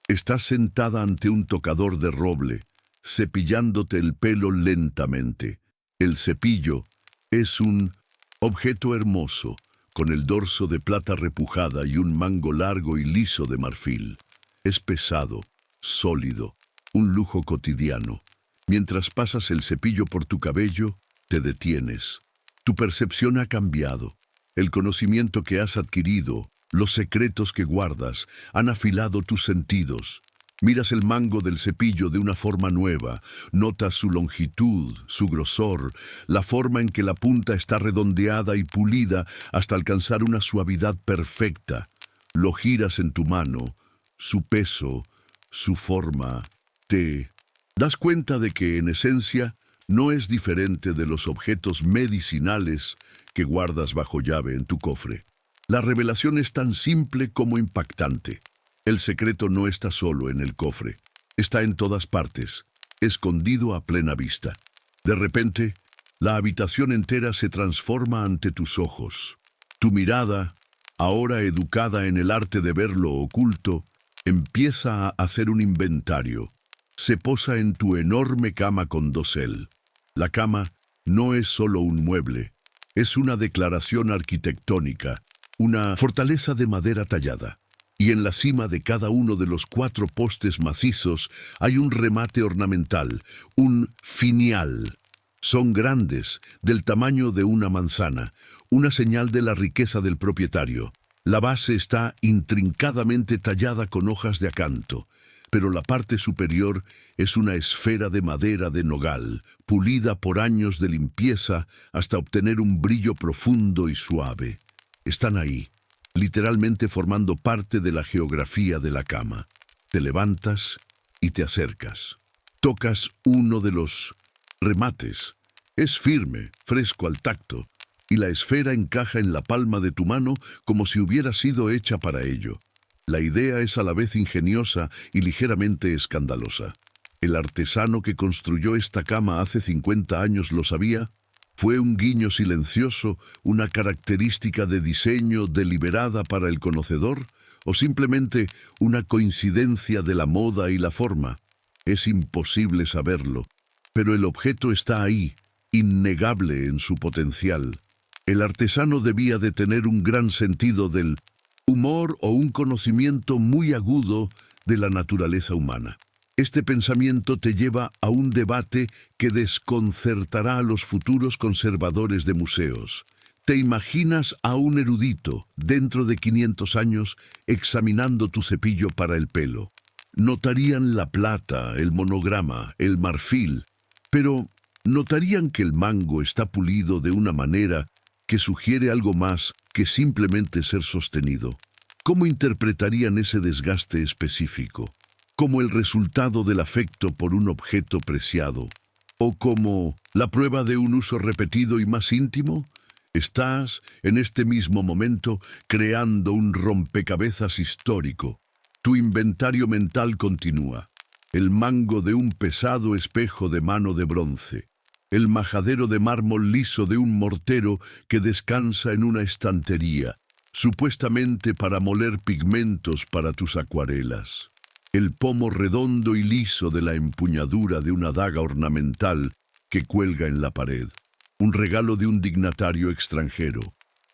Estás sentada ante un tocador de roble, cepillándote el pelo lentamente. El cepillo es un objeto hermoso, con el dorso de plata repujada y un mango largo y liso de marfil. Es pesado, sólido, un lujo cotidiano. Mientras pasas el cepillo por tu cabello, te detienes. Tu percepción ha cambiado. El conocimiento que has adquirido, los secretos que guardas, han afilado tus sentidos. Miras el mango del cepillo de una forma nueva, notas su longitud, su grosor, la forma en que la punta está redondeada y pulida hasta alcanzar una suavidad perfecta. Lo giras en tu mano, su peso, su forma, te das cuenta de que en esencia no es diferente de los objetos medicinales que guardas bajo llave en tu cofre. La revelación es tan simple como impactante. El secreto no está solo en el cofre, está en todas partes, escondido a plena vista. De repente, la habitación entera se transforma ante tus ojos. Tu mirada, ahora educada en el arte de ver lo oculto, empieza a hacer un inventario. Se posa en tu enorme cama con dosel. La cama no es solo un mueble, es una declaración arquitectónica, una fortaleza de madera tallada. Y en la cima de cada uno de los 4 postes macizos hay un remate ornamental, un finial. Son grandes, del tamaño de una manzana, una señal de la riqueza del propietario. La base está intrincadamente tallada con hojas de acanto, pero la parte superior es una esfera de madera de nogal, pulida por años de limpieza hasta obtener un brillo profundo y suave. Están ahí, literalmente formando parte de la geografía de la cama. Te levantas y te acercas. Tocas uno de los remates. Es firme, fresco al tacto, y la esfera encaja en la palma de tu mano como si hubiera sido hecha para ello. La idea es a la vez ingeniosa y ligeramente escandalosa. ¿El artesano que construyó esta cama hace 50 años lo sabía? ¿Fue un guiño silencioso, una característica de diseño deliberada para el conocedor, o simplemente una coincidencia de la moda y la forma? Es imposible saberlo, pero el objeto está ahí, innegable en su potencial. El artesano debía de tener un gran sentido del humor o un conocimiento muy agudo de la naturaleza humana. Este pensamiento te lleva a un debate que desconcertará a los futuros conservadores de museos. ¿Te imaginas a un erudito, dentro de 500 años, examinando tu cepillo para el pelo? Notarían la plata, el monograma, el marfil, pero notarían que el mango está pulido de una manera que sugiere algo más que simplemente ser sostenido. ¿Cómo interpretarían ese desgaste específico? ¿Como el resultado del afecto por un objeto preciado? ¿O como la prueba de un uso repetido y más íntimo? Estás, en este mismo momento, creando un rompecabezas histórico. Tu inventario mental continúa. El mango de un pesado espejo de mano de bronce. El majadero de mármol liso de un mortero que descansa en una estantería, supuestamente para moler pigmentos para tus acuarelas. El pomo redondo y liso de la empuñadura de una daga ornamental que cuelga en la pared. Un regalo de un dignatario extranjero.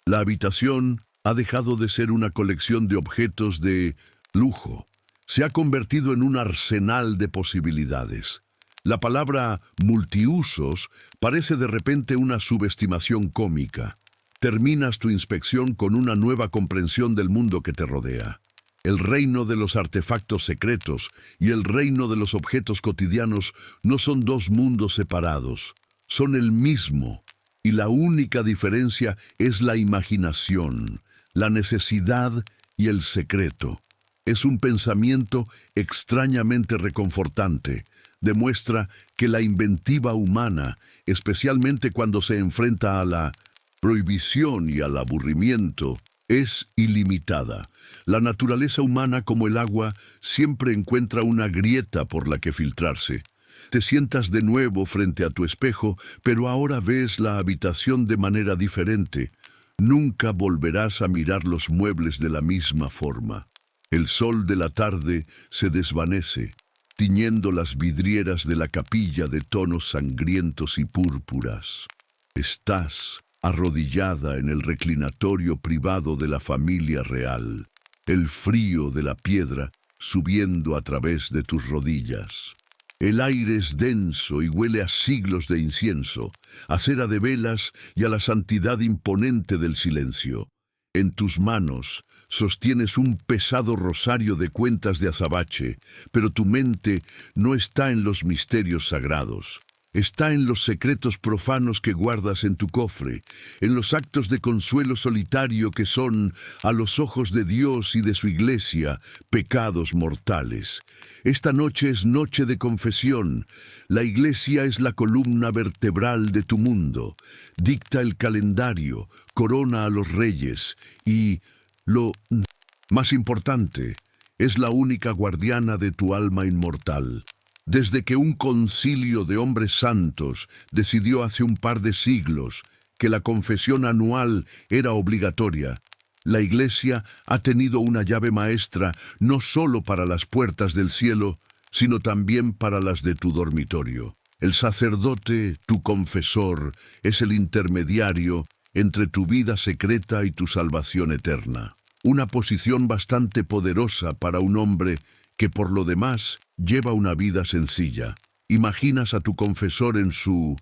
La habitación ha dejado de ser una colección de objetos de lujo. Se ha convertido en un arsenal de posibilidades. La palabra multiusos parece de repente una subestimación cómica. Terminas tu inspección con una nueva comprensión del mundo que te rodea. El reino de los artefactos secretos y el reino de los objetos cotidianos no son 2 mundos separados, son el mismo, y la única diferencia es la imaginación, la necesidad y el secreto. Es un pensamiento extrañamente reconfortante. Demuestra que la inventiva humana, especialmente cuando se enfrenta a la prohibición y al aburrimiento, es ilimitada. La naturaleza humana, como el agua, siempre encuentra una grieta por la que filtrarse. Te sientas de nuevo frente a tu espejo, pero ahora ves la habitación de manera diferente. Nunca volverás a mirar los muebles de la misma forma. El sol de la tarde se desvanece, tiñendo las vidrieras de la capilla de tonos sangrientos y púrpuras. Estás arrodillada en el reclinatorio privado de la familia real, el frío de la piedra subiendo a través de tus rodillas. El aire es denso y huele a siglos de incienso, a cera de velas y a la santidad imponente del silencio. En tus manos sostienes un pesado rosario de cuentas de azabache, pero tu mente no está en los misterios sagrados. Está en los secretos profanos que guardas en tu cofre, en los actos de consuelo solitario que son, a los ojos de Dios y de su iglesia, pecados mortales. Esta noche es noche de confesión. La iglesia es la columna vertebral de tu mundo. Dicta el calendario, corona a los reyes y, lo más importante, es la única guardiana de tu alma inmortal. Desde que un concilio de hombres santos decidió hace un par de siglos que la confesión anual era obligatoria, la Iglesia ha tenido una llave maestra no solo para las puertas del cielo, sino también para las de tu dormitorio. El sacerdote, tu confesor, es el intermediario entre tu vida secreta y tu salvación eterna. Una posición bastante poderosa para un hombre que por lo demás lleva una vida sencilla. Imaginas a tu confesor en su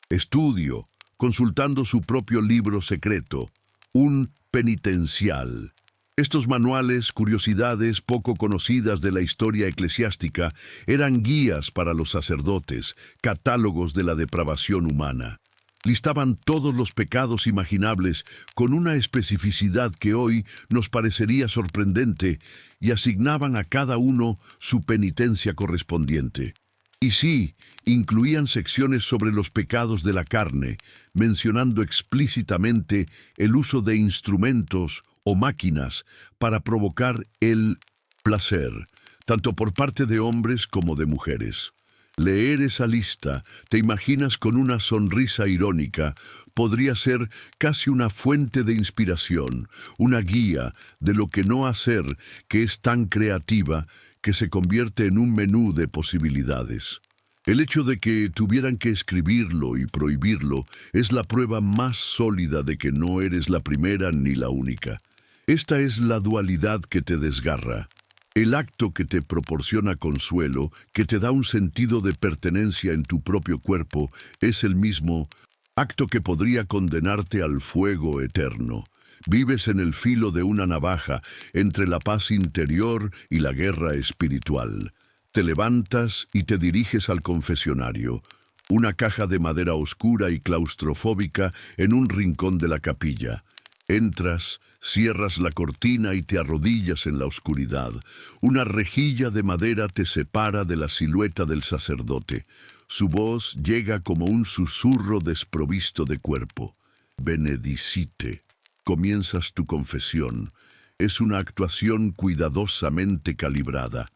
estudio, consultando su propio libro secreto, un penitencial. Estos manuales, curiosidades poco conocidas de la historia eclesiástica, eran guías para los sacerdotes, catálogos de la depravación humana. Listaban todos los pecados imaginables con una especificidad que hoy nos parecería sorprendente y asignaban a cada uno su penitencia correspondiente. Y sí, incluían secciones sobre los pecados de la carne, mencionando explícitamente el uso de instrumentos o máquinas para provocar el placer, tanto por parte de hombres como de mujeres. Leer esa lista, te imaginas con una sonrisa irónica, podría ser casi una fuente de inspiración, una guía de lo que no hacer, que es tan creativa que se convierte en un menú de posibilidades. El hecho de que tuvieran que escribirlo y prohibirlo es la prueba más sólida de que no eres la primera ni la única. Esta es la dualidad que te desgarra. El acto que te proporciona consuelo, que te da un sentido de pertenencia en tu propio cuerpo, es el mismo acto que podría condenarte al fuego eterno. Vives en el filo de una navaja, entre la paz interior y la guerra espiritual. Te levantas y te diriges al confesionario, una caja de madera oscura y claustrofóbica en un rincón de la capilla. Entras, cierras la cortina y te arrodillas en la oscuridad. Una rejilla de madera te separa de la silueta del sacerdote. Su voz llega como un susurro desprovisto de cuerpo. Benedicite. Comienzas tu confesión. Es una actuación cuidadosamente calibrada.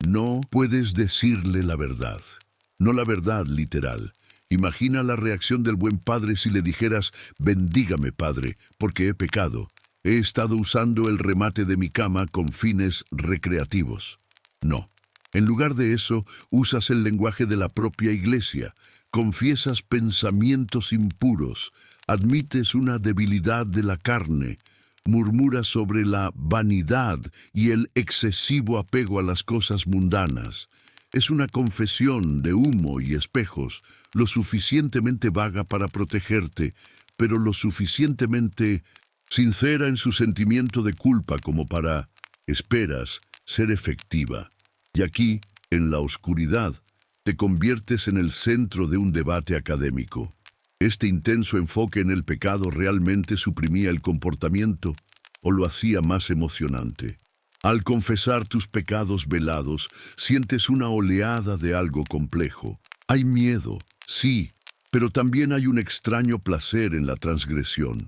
No puedes decirle la verdad. No la verdad literal. Imagina la reacción del buen padre si le dijeras: «Bendígame, padre, porque he pecado. He estado usando el remate de mi cama con fines recreativos». No. En lugar de eso, usas el lenguaje de la propia iglesia. Confiesas pensamientos impuros. Admites una debilidad de la carne. Murmuras sobre la vanidad y el excesivo apego a las cosas mundanas. Es una confesión de humo y espejos, lo suficientemente vaga para protegerte, pero lo suficientemente sincera en su sentimiento de culpa como para, esperas, ser efectiva. Y aquí, en la oscuridad, te conviertes en el centro de un debate académico. ¿Este intenso enfoque en el pecado realmente suprimía el comportamiento o lo hacía más emocionante? Al confesar tus pecados velados, sientes una oleada de algo complejo. Hay miedo, sí, pero también hay un extraño placer en la transgresión.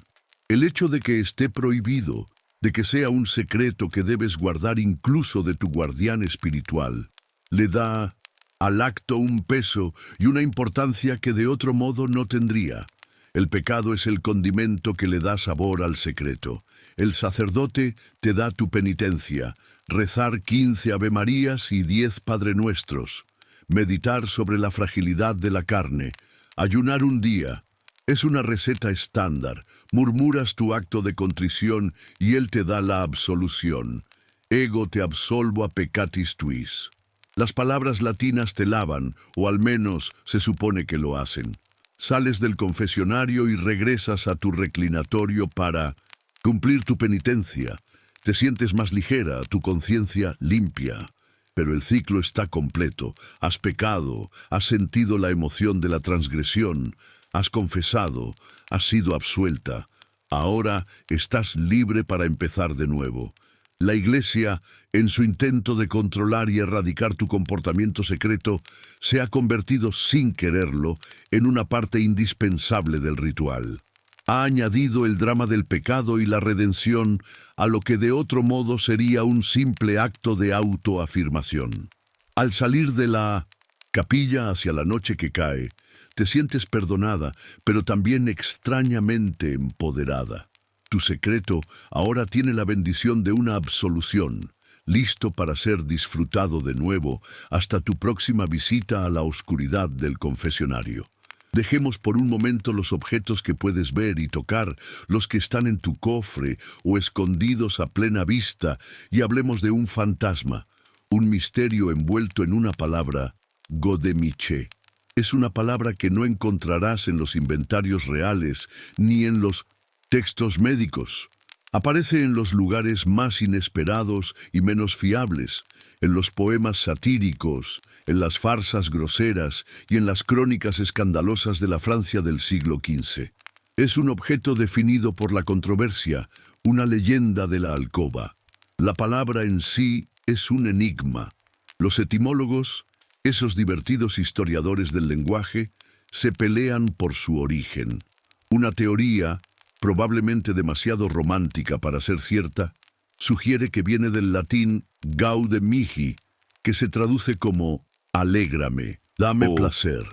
El hecho de que esté prohibido, de que sea un secreto que debes guardar incluso de tu guardián espiritual, le da al acto un peso y una importancia que de otro modo no tendría. El pecado es el condimento que le da sabor al secreto. El sacerdote te da tu penitencia, rezar 15 Avemarías y 10 Padre Nuestros, meditar sobre la fragilidad de la carne, ayunar un día, Es una receta estándar. Murmuras tu acto de contrición y Él te da la absolución. Ego te absolvo a peccatis tuis. Las palabras latinas te lavan, o al menos se supone que lo hacen. Sales del confesionario y regresas a tu reclinatorio para cumplir tu penitencia. Te sientes más ligera, tu conciencia limpia. Pero el ciclo está completo. Has pecado, has sentido la emoción de la transgresión, has confesado, has sido absuelta. Ahora estás libre para empezar de nuevo. La Iglesia, en su intento de controlar y erradicar tu comportamiento secreto, se ha convertido sin quererlo en una parte indispensable del ritual. Ha añadido el drama del pecado y la redención a lo que de otro modo sería un simple acto de autoafirmación. Al salir de la capilla hacia la noche que cae, te sientes perdonada, pero también extrañamente empoderada. Tu secreto ahora tiene la bendición de una absolución, listo para ser disfrutado de nuevo hasta tu próxima visita a la oscuridad del confesionario. Dejemos por un momento los objetos que puedes ver y tocar, los que están en tu cofre o escondidos a plena vista, y hablemos de un fantasma, un misterio envuelto en una palabra, Godemiché. Es una palabra que no encontrarás en los inventarios reales ni en los textos médicos. Aparece en los lugares más inesperados y menos fiables, en los poemas satíricos, en las farsas groseras y en las crónicas escandalosas de la Francia del siglo XV. Es un objeto definido por la controversia, una leyenda de la alcoba. La palabra en sí es un enigma. Los etimólogos, esos divertidos historiadores del lenguaje, se pelean por su origen. Una teoría, probablemente demasiado romántica para ser cierta, sugiere que viene del latín gaude mihi, que se traduce como alégrame, dame placer,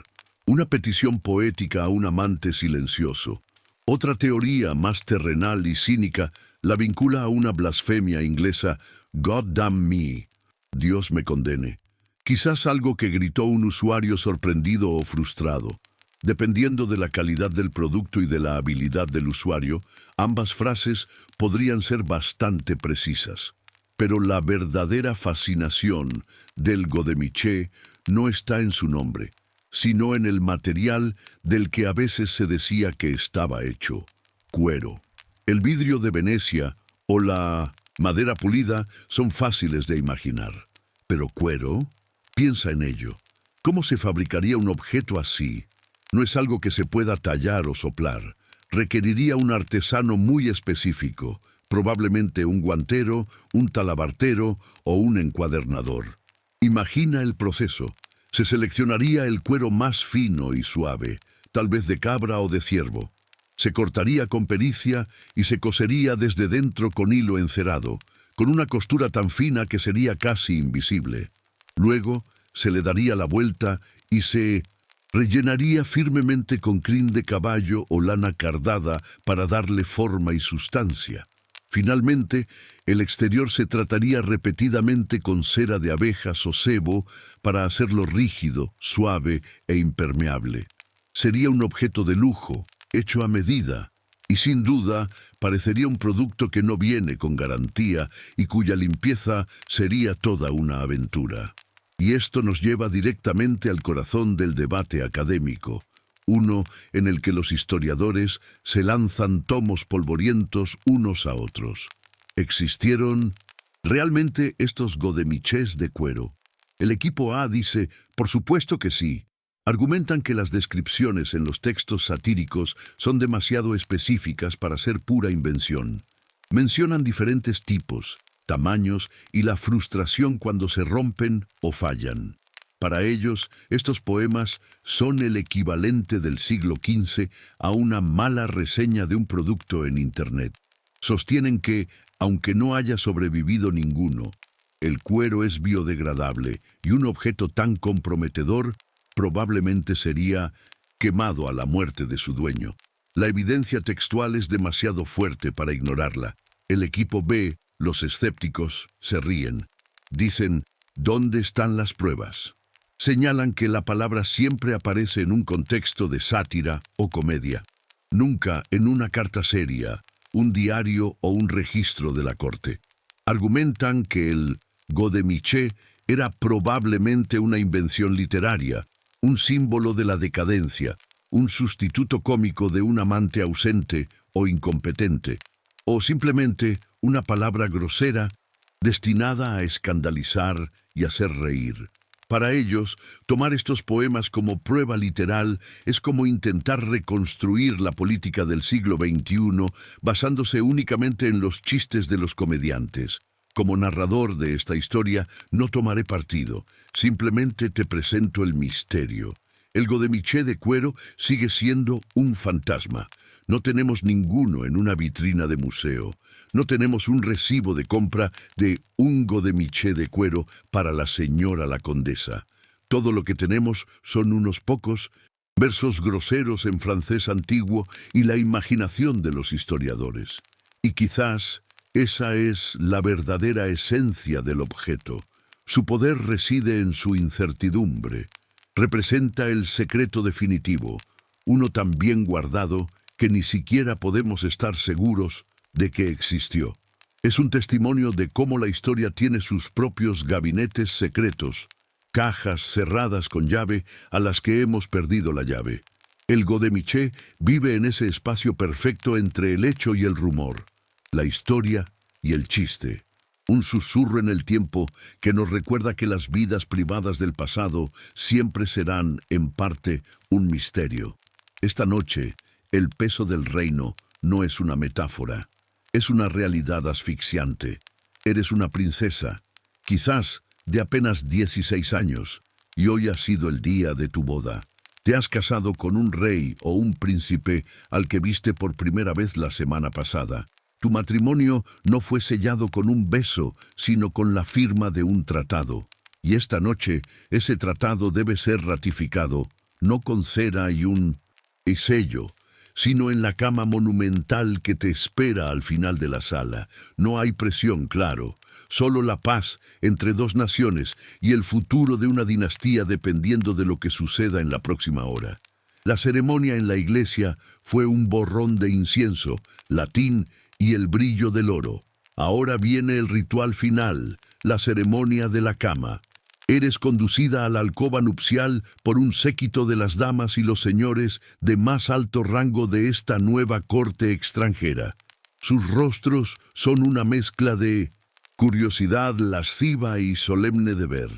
una petición poética a un amante silencioso. Otra teoría más terrenal y cínica la vincula a una blasfemia inglesa, God damn me, Dios me condene. Quizás algo que gritó un usuario sorprendido o frustrado. Dependiendo de la calidad del producto y de la habilidad del usuario, ambas frases podrían ser bastante precisas. Pero la verdadera fascinación del Godemiché no está en su nombre, sino en el material del que a veces se decía que estaba hecho: cuero. El vidrio de Venecia o la madera pulida son fáciles de imaginar. Pero cuero, piensa en ello. ¿Cómo se fabricaría un objeto así? No es algo que se pueda tallar o soplar. Requeriría un artesano muy específico, probablemente un guantero, un talabartero o un encuadernador. Imagina el proceso. Se seleccionaría el cuero más fino y suave, tal vez de cabra o de ciervo. Se cortaría con pericia y se cosería desde dentro con hilo encerado, con una costura tan fina que sería casi invisible. Luego se le daría la vuelta y se rellenaría firmemente con crin de caballo o lana cardada para darle forma y sustancia. Finalmente, el exterior se trataría repetidamente con cera de abejas o sebo para hacerlo rígido, suave e impermeable. Sería un objeto de lujo, hecho a medida, y sin duda parecería un producto que no viene con garantía y cuya limpieza sería toda una aventura. Y esto nos lleva directamente al corazón del debate académico, uno en el que los historiadores se lanzan tomos polvorientos unos a otros. ¿Existieron realmente estos godemichés de cuero? El equipo A dice, por supuesto que sí. Argumentan que las descripciones en los textos satíricos son demasiado específicas para ser pura invención. Mencionan diferentes tipos, tamaños y la frustración cuando se rompen o fallan. Para ellos, estos poemas son el equivalente del siglo XV a una mala reseña de un producto en Internet. Sostienen que, aunque no haya sobrevivido ninguno, el cuero es biodegradable y un objeto tan comprometedor probablemente sería quemado a la muerte de su dueño. La evidencia textual es demasiado fuerte para ignorarla. El equipo B, los escépticos, se ríen. Dicen, ¿dónde están las pruebas? Señalan que la palabra siempre aparece en un contexto de sátira o comedia. nunca en una carta seria, un diario o un registro de la corte. Argumentan que el Godemiché era probablemente una invención literaria, un símbolo de la decadencia, un sustituto cómico de un amante ausente o incompetente, o simplemente una palabra grosera destinada a escandalizar y hacer reír. Para ellos, tomar estos poemas como prueba literal es como intentar reconstruir la política del siglo XXI basándose únicamente en los chistes de los comediantes. Como narrador de esta historia, no tomaré partido, simplemente te presento el misterio. El Godemiché de cuero sigue siendo un fantasma. No tenemos ninguno en una vitrina de museo. No tenemos un recibo de compra de un Godemiché de cuero para la señora la condesa. Todo lo que tenemos son unos pocos versos groseros en francés antiguo y la imaginación de los historiadores. Y quizás esa es la verdadera esencia del objeto. Su poder reside en su incertidumbre. Representa el secreto definitivo, uno tan bien guardado que ni siquiera podemos estar seguros de que existió. Es un testimonio de cómo la historia tiene sus propios gabinetes secretos, cajas cerradas con llave a las que hemos perdido la llave. El Godemiché vive en ese espacio perfecto entre el hecho y el rumor, la historia y el chiste. Un susurro en el tiempo que nos recuerda que las vidas privadas del pasado siempre serán, en parte, un misterio. Esta noche, el peso del reino no es una metáfora, es una realidad asfixiante. Eres una princesa, quizás de apenas 16 años, y hoy ha sido el día de tu boda. Te has casado con un rey o un príncipe al que viste por primera vez la semana pasada. Tu matrimonio no fue sellado con un beso, sino con la firma de un tratado. Y esta noche ese tratado debe ser ratificado, no con cera y un sello, sino en la cama monumental que te espera al final de la sala. No hay presión, claro, solo la paz entre dos naciones y el futuro de una dinastía dependiendo de lo que suceda en la próxima hora. La ceremonia en la iglesia fue un borrón de incienso, latín y el brillo del oro. Ahora viene el ritual final, la ceremonia de la cama. Eres conducida a la alcoba nupcial por un séquito de las damas y los señores de más alto rango de esta nueva corte extranjera. Sus rostros son una mezcla de curiosidad lasciva y solemne de ver.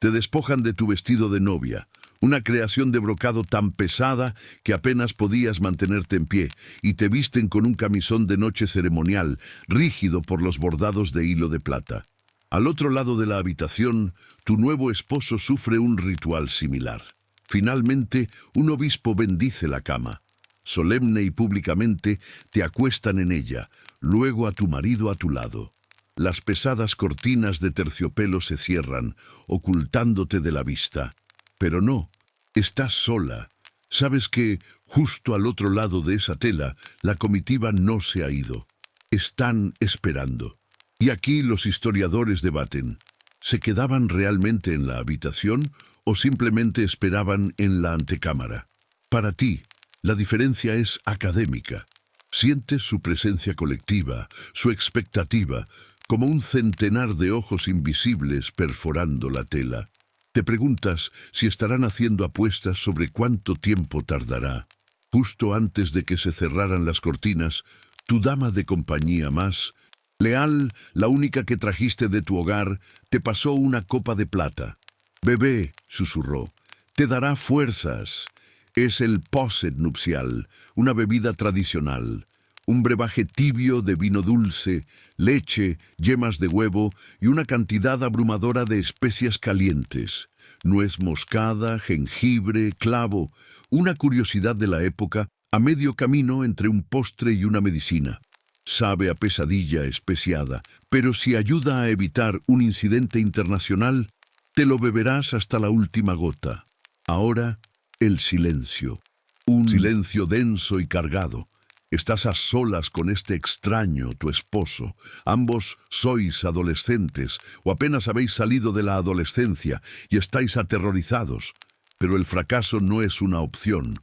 Te despojan de tu vestido de novia, una creación de brocado tan pesada que apenas podías mantenerte en pie, y te visten con un camisón de noche ceremonial, rígido por los bordados de hilo de plata. Al otro lado de la habitación, tu nuevo esposo sufre un ritual similar. Finalmente, un obispo bendice la cama. Solemne y públicamente te acuestan en ella, luego a tu marido a tu lado. Las pesadas cortinas de terciopelo se cierran, ocultándote de la vista. Pero no, estás sola. Sabes que, justo al otro lado de esa tela, la comitiva no se ha ido. Están esperando. Y aquí los historiadores debaten. ¿Se quedaban realmente en la habitación o simplemente esperaban en la antecámara? Para ti, la diferencia es académica. Sientes su presencia colectiva, su expectativa, como un centenar de ojos invisibles perforando la tela. Te preguntas si estarán haciendo apuestas sobre cuánto tiempo tardará. Justo antes de que se cerraran las cortinas, tu dama de compañía más, leal, la única que trajiste de tu hogar, te pasó una copa de plata. «Bebé», susurró, «te dará fuerzas». Es el posset nupcial, una bebida tradicional, un brebaje tibio de vino dulce, leche, yemas de huevo y una cantidad abrumadora de especias calientes. Nuez moscada, jengibre, clavo, una curiosidad de la época a medio camino entre un postre y una medicina. Sabe a pesadilla especiada, pero si ayuda a evitar un incidente internacional, te lo beberás hasta la última gota. Ahora, el silencio. Un silencio denso y cargado. Estás a solas con este extraño, tu esposo. Ambos sois adolescentes o apenas habéis salido de la adolescencia y estáis aterrorizados. Pero el fracaso no es una opción.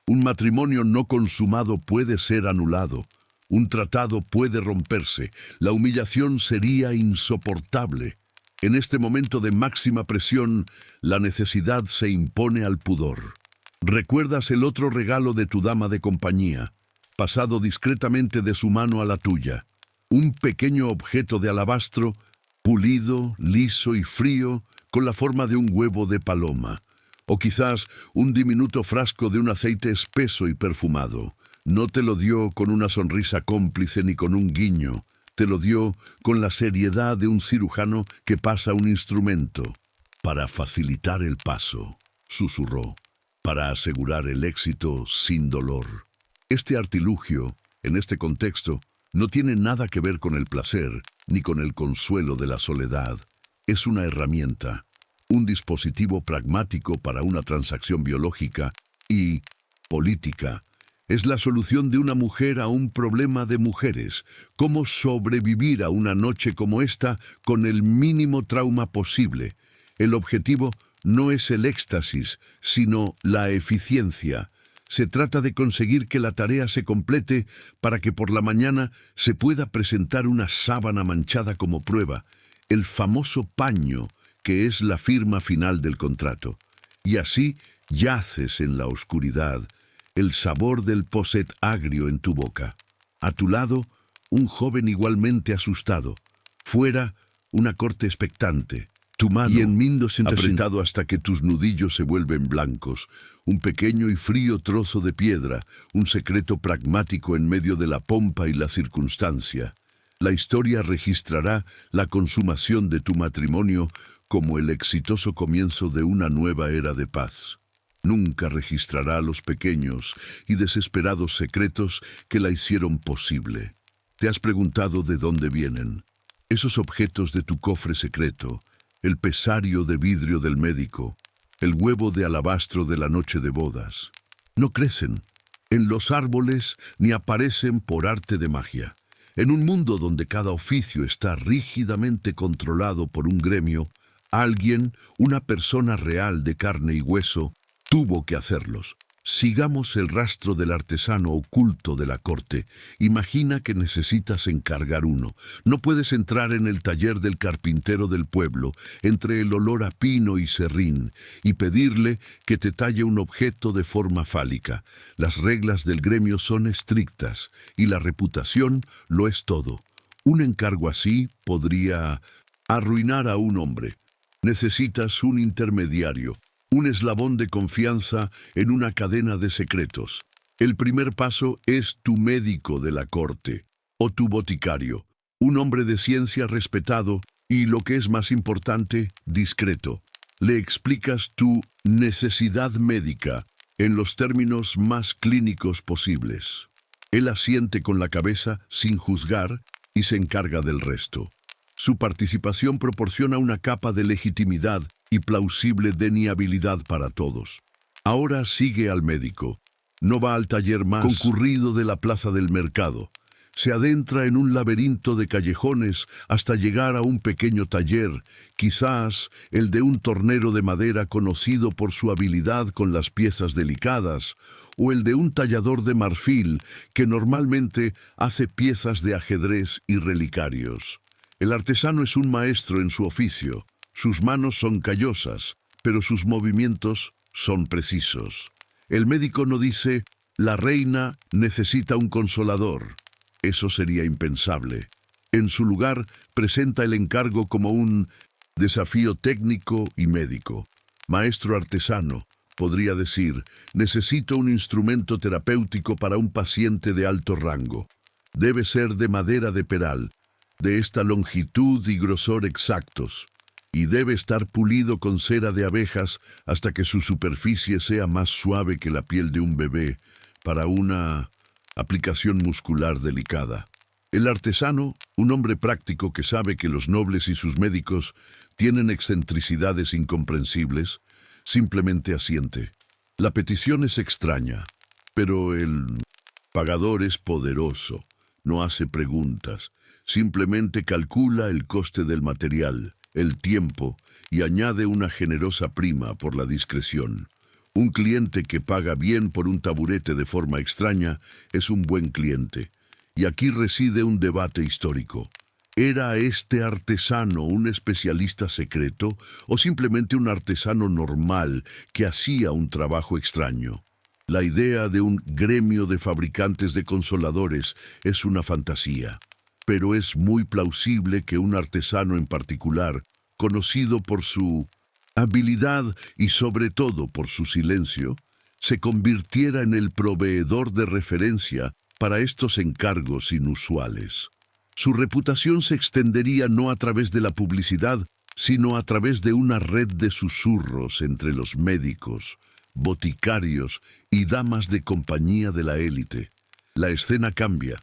Un matrimonio no consumado puede ser anulado. Un tratado puede romperse. La humillación sería insoportable. En este momento de máxima presión, la necesidad se impone al pudor. ¿Recuerdas el otro regalo de tu dama de compañía, pasado discretamente de su mano a la tuya? Un pequeño objeto de alabastro, pulido, liso y frío, con la forma de un huevo de paloma. O quizás un diminuto frasco de un aceite espeso y perfumado. No te lo dio con una sonrisa cómplice ni con un guiño. Te lo dio con la seriedad de un cirujano que pasa un instrumento. Para facilitar el paso, susurró, para asegurar el éxito sin dolor. Este artilugio, en este contexto, no tiene nada que ver con el placer ni con el consuelo de la soledad. Es una herramienta, un dispositivo pragmático para una transacción biológica y política. Es la solución de una mujer a un problema de mujeres. Cómo sobrevivir a una noche como esta con el mínimo trauma posible. El objetivo no es el éxtasis, sino la eficiencia. Se trata de conseguir que la tarea se complete para que por la mañana se pueda presentar una sábana manchada como prueba, el famoso paño que es la firma final del contrato. Y así yaces en la oscuridad, el sabor del posset agrio en tu boca. A tu lado, un joven igualmente asustado. Fuera, una corte expectante. Tu mano, y apretado hasta que tus nudillos se vuelven blancos. Un pequeño y frío trozo de piedra, un secreto pragmático en medio de la pompa y la circunstancia. La historia registrará la consumación de tu matrimonio como el exitoso comienzo de una nueva era de paz. Nunca registrará los pequeños y desesperados secretos que la hicieron posible. ¿Te has preguntado de dónde vienen? Esos objetos de tu cofre secreto, el pesario de vidrio del médico, el huevo de alabastro de la noche de bodas. No crecen en los árboles ni aparecen por arte de magia. En un mundo donde cada oficio está rígidamente controlado por un gremio, alguien, una persona real de carne y hueso, tuvo que hacerlos. Sigamos el rastro del artesano oculto de la corte. Imagina que necesitas encargar uno. No puedes entrar en el taller del carpintero del pueblo, entre el olor a pino y serrín, y pedirle que te talle un objeto de forma fálica. Las reglas del gremio son estrictas, y la reputación lo es todo. Un encargo así podría arruinar a un hombre. Necesitas un intermediario, un eslabón de confianza en una cadena de secretos. El primer paso es tu médico de la corte, o tu boticario, un hombre de ciencia respetado y, lo que es más importante, discreto. Le explicas tu necesidad médica en los términos más clínicos posibles. Él asiente con la cabeza sin juzgar y se encarga del resto. Su participación proporciona una capa de legitimidad y plausible deniabilidad para todos. Ahora sigue al médico. No va al taller más concurrido de la plaza del mercado. Se adentra en un laberinto de callejones hasta llegar a un pequeño taller, quizás el de un tornero de madera conocido por su habilidad con las piezas delicadas, o el de un tallador de marfil que normalmente hace piezas de ajedrez y relicarios. El artesano es un maestro en su oficio. Sus manos son callosas, pero sus movimientos son precisos. El médico no dice, la reina necesita un consolador. Eso sería impensable. En su lugar, presenta el encargo como un desafío técnico y médico. Maestro artesano, podría decir, necesito un instrumento terapéutico para un paciente de alto rango. Debe ser de madera de peral, de esta longitud y grosor exactos, y debe estar pulido con cera de abejas hasta que su superficie sea más suave que la piel de un bebé, para una aplicación muscular delicada. El artesano, un hombre práctico que sabe que los nobles y sus médicos tienen excentricidades incomprensibles, simplemente asiente. La petición es extraña, pero el pagador es poderoso, no hace preguntas, simplemente calcula el coste del material, el tiempo, y añade una generosa prima por la discreción. Un cliente que paga bien por un taburete de forma extraña es un buen cliente. Y aquí reside un debate histórico. ¿Era este artesano un especialista secreto o simplemente un artesano normal que hacía un trabajo extraño? La idea de un gremio de fabricantes de consoladores es una fantasía, pero es muy plausible que un artesano en particular, conocido por su habilidad y sobre todo por su silencio, se convirtiera en el proveedor de referencia para estos encargos inusuales. Su reputación se extendería no a través de la publicidad, sino a través de una red de susurros entre los médicos, boticarios y damas de compañía de la élite. La escena cambia.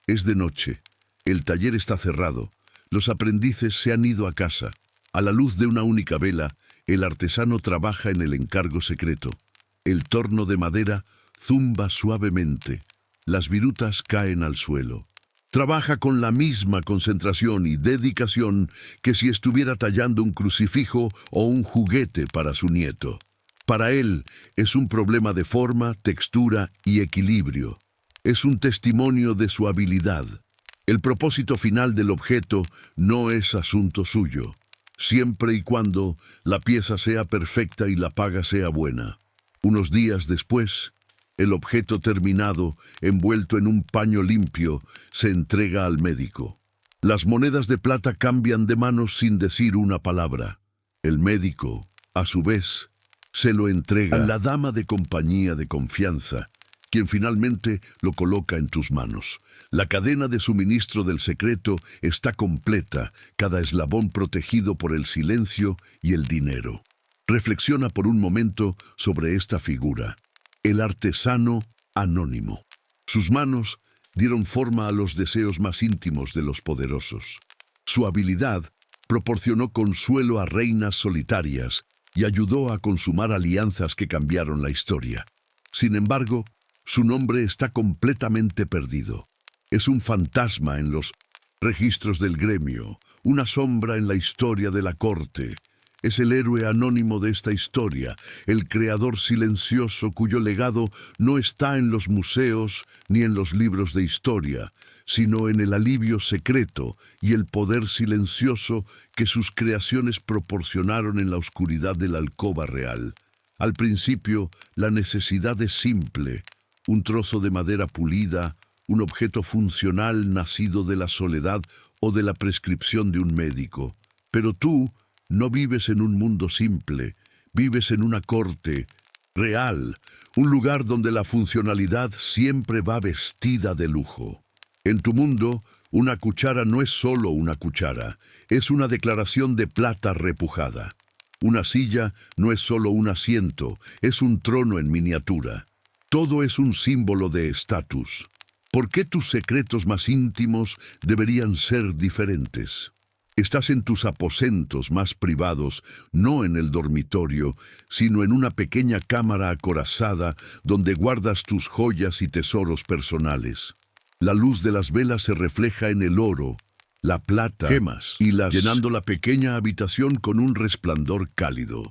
Es de noche. El taller está cerrado. Los aprendices se han ido a casa. A la luz de una única vela, el artesano trabaja en el encargo secreto. El torno de madera zumba suavemente. Las virutas caen al suelo. Trabaja con la misma concentración y dedicación que si estuviera tallando un crucifijo o un juguete para su nieto. Para él es un problema de forma, textura y equilibrio. Es un testimonio de su habilidad. El propósito final del objeto no es asunto suyo, siempre y cuando la pieza sea perfecta y la paga sea buena. Unos días después, el objeto terminado, envuelto en un paño limpio, se entrega al médico. Las monedas de plata cambian de manos sin decir una palabra. El médico, a su vez, se lo entrega a la dama de compañía de confianza, quien finalmente lo coloca en tus manos. La cadena de suministro del secreto está completa, cada eslabón protegido por el silencio y el dinero. Reflexiona por un momento sobre esta figura. El artesano anónimo. Sus manos dieron forma a los deseos más íntimos de los poderosos. Su habilidad proporcionó consuelo a reinas solitarias y ayudó a consumar alianzas que cambiaron la historia. Sin embargo, su nombre está completamente perdido. Es un fantasma en los registros del gremio, una sombra en la historia de la corte. Es el héroe anónimo de esta historia, el creador silencioso cuyo legado no está en los museos ni en los libros de historia, sino en el alivio secreto y el poder silencioso que sus creaciones proporcionaron en la oscuridad de la alcoba real. Al principio, la necesidad es simple: un trozo de madera pulida, un objeto funcional nacido de la soledad o de la prescripción de un médico. Pero tú no vives en un mundo simple, vives en una corte real, un lugar donde la funcionalidad siempre va vestida de lujo. En tu mundo, una cuchara no es solo una cuchara, es una declaración de plata repujada. Una silla no es solo un asiento, es un trono en miniatura. Todo es un símbolo de estatus. ¿Por qué tus secretos más íntimos deberían ser diferentes? Estás en tus aposentos más privados, no en el dormitorio, sino en una pequeña cámara acorazada donde guardas tus joyas y tesoros personales. La luz de las velas se refleja en el oro, la plata gemas y llenando la pequeña habitación con un resplandor cálido.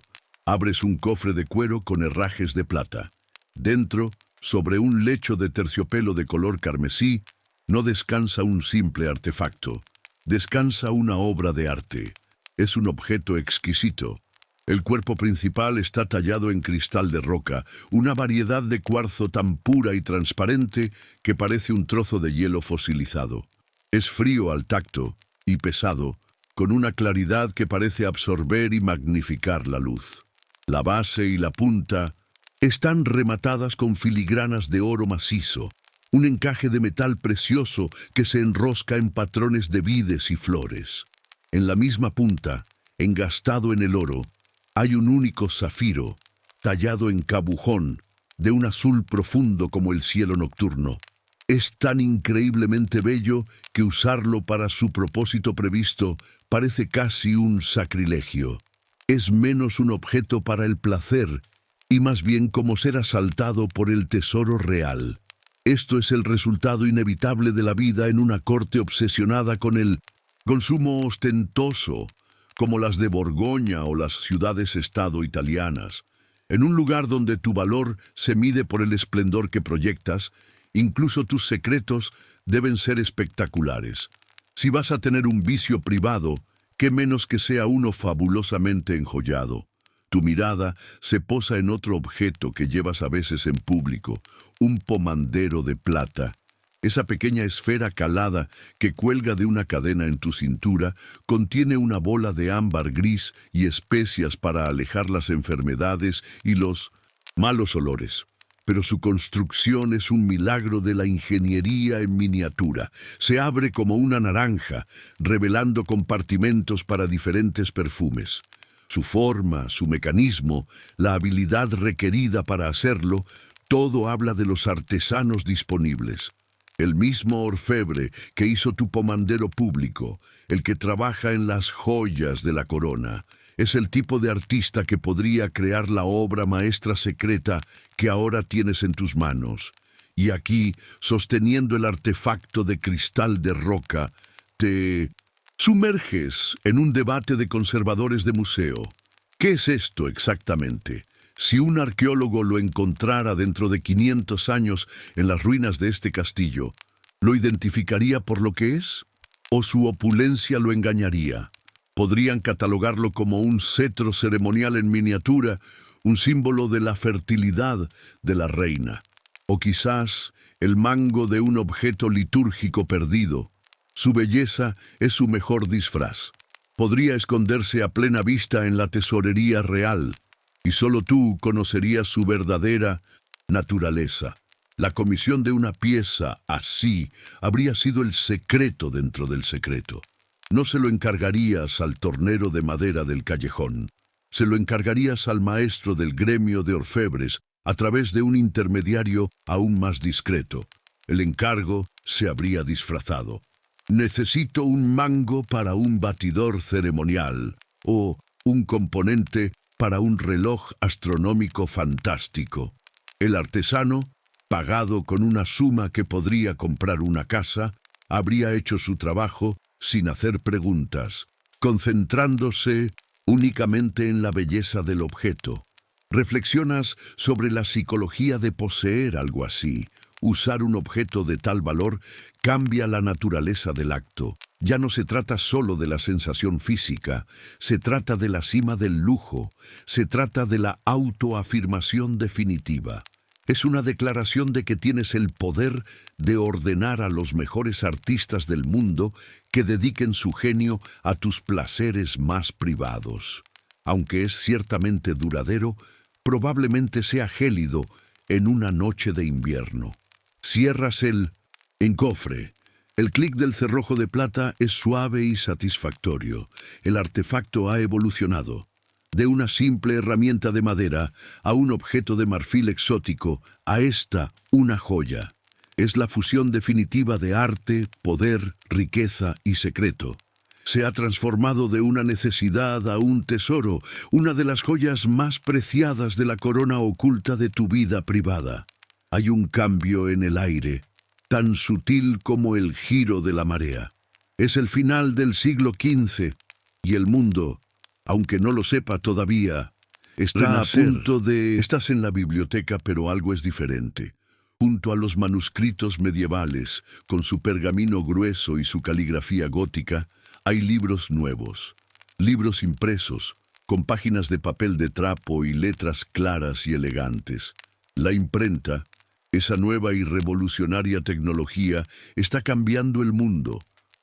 Abres un cofre de cuero con herrajes de plata. Dentro, sobre un lecho de terciopelo de color carmesí, no descansa un simple artefacto. Descansa una obra de arte. Es un objeto exquisito. El cuerpo principal está tallado en cristal de roca, una variedad de cuarzo tan pura y transparente que parece un trozo de hielo fosilizado. Es frío al tacto y pesado, con una claridad que parece absorber y magnificar la luz. La base y la punta están rematadas con filigranas de oro macizo, un encaje de metal precioso que se enrosca en patrones de vides y flores. En la misma punta, engastado en el oro, hay un único zafiro, tallado en cabujón, de un azul profundo como el cielo nocturno. Es tan increíblemente bello que usarlo para su propósito previsto parece casi un sacrilegio. Es menos un objeto para el placer y más bien como ser asaltado por el tesoro real. Esto es el resultado inevitable de la vida en una corte obsesionada con el consumo ostentoso, como las de Borgoña o las ciudades-estado italianas. En un lugar donde tu valor se mide por el esplendor que proyectas, incluso tus secretos deben ser espectaculares. Si vas a tener un vicio privado, qué menos que sea uno fabulosamente enjollado. Tu mirada se posa en otro objeto que llevas a veces en público, un pomandero de plata. Esa pequeña esfera calada que cuelga de una cadena en tu cintura contiene una bola de ámbar gris y especias para alejar las enfermedades y los malos olores. Pero su construcción es un milagro de la ingeniería en miniatura. Se abre como una naranja, revelando compartimentos para diferentes perfumes. Su forma, su mecanismo, la habilidad requerida para hacerlo, todo habla de los artesanos disponibles. El mismo orfebre que hizo tu pomandero público, el que trabaja en las joyas de la corona, es el tipo de artista que podría crear la obra maestra secreta que ahora tienes en tus manos. Y aquí, sosteniendo el artefacto de cristal de roca, te sumerges en un debate de conservadores de museo. ¿Qué es esto exactamente? Si un arqueólogo lo encontrara dentro de 500 años en las ruinas de este castillo, ¿lo identificaría por lo que es? ¿O su opulencia lo engañaría? Podrían catalogarlo como un cetro ceremonial en miniatura, un símbolo de la fertilidad de la reina. O quizás el mango de un objeto litúrgico perdido. Su belleza es su mejor disfraz. Podría esconderse a plena vista en la tesorería real, y solo tú conocerías su verdadera naturaleza. La comisión de una pieza así habría sido el secreto dentro del secreto. No se lo encargarías al tornero de madera del callejón. Se lo encargarías al maestro del gremio de orfebres a través de un intermediario aún más discreto. El encargo se habría disfrazado. Necesito un mango para un batidor ceremonial o un componente para un reloj astronómico fantástico. El artesano, pagado con una suma que podría comprar una casa, habría hecho su trabajo sin hacer preguntas, concentrándose únicamente en la belleza del objeto. ¿Reflexionas sobre la psicología de poseer algo así? Usar un objeto de tal valor cambia la naturaleza del acto. Ya no se trata solo de la sensación física, se trata de la cima del lujo, se trata de la autoafirmación definitiva. Es una declaración de que tienes el poder de ordenar a los mejores artistas del mundo que dediquen su genio a tus placeres más privados. Aunque es ciertamente duradero, probablemente sea gélido en una noche de invierno. Cierras el encofre. El clic del cerrojo de plata es suave y satisfactorio. El artefacto ha evolucionado. De una simple herramienta de madera a un objeto de marfil exótico, a esta una joya. Es la fusión definitiva de arte, poder, riqueza y secreto. Se ha transformado de una necesidad a un tesoro, una de las joyas más preciadas de la corona oculta de tu vida privada. Hay un cambio en el aire, tan sutil como el giro de la marea. Es el final del siglo XV y el mundo, aunque no lo sepa todavía, está a punto de... Estás en la biblioteca, pero algo es diferente. Junto a los manuscritos medievales, con su pergamino grueso y su caligrafía gótica, hay libros nuevos. Libros impresos, con páginas de papel de trapo y letras claras y elegantes. La imprenta, esa nueva y revolucionaria tecnología, está cambiando el mundo,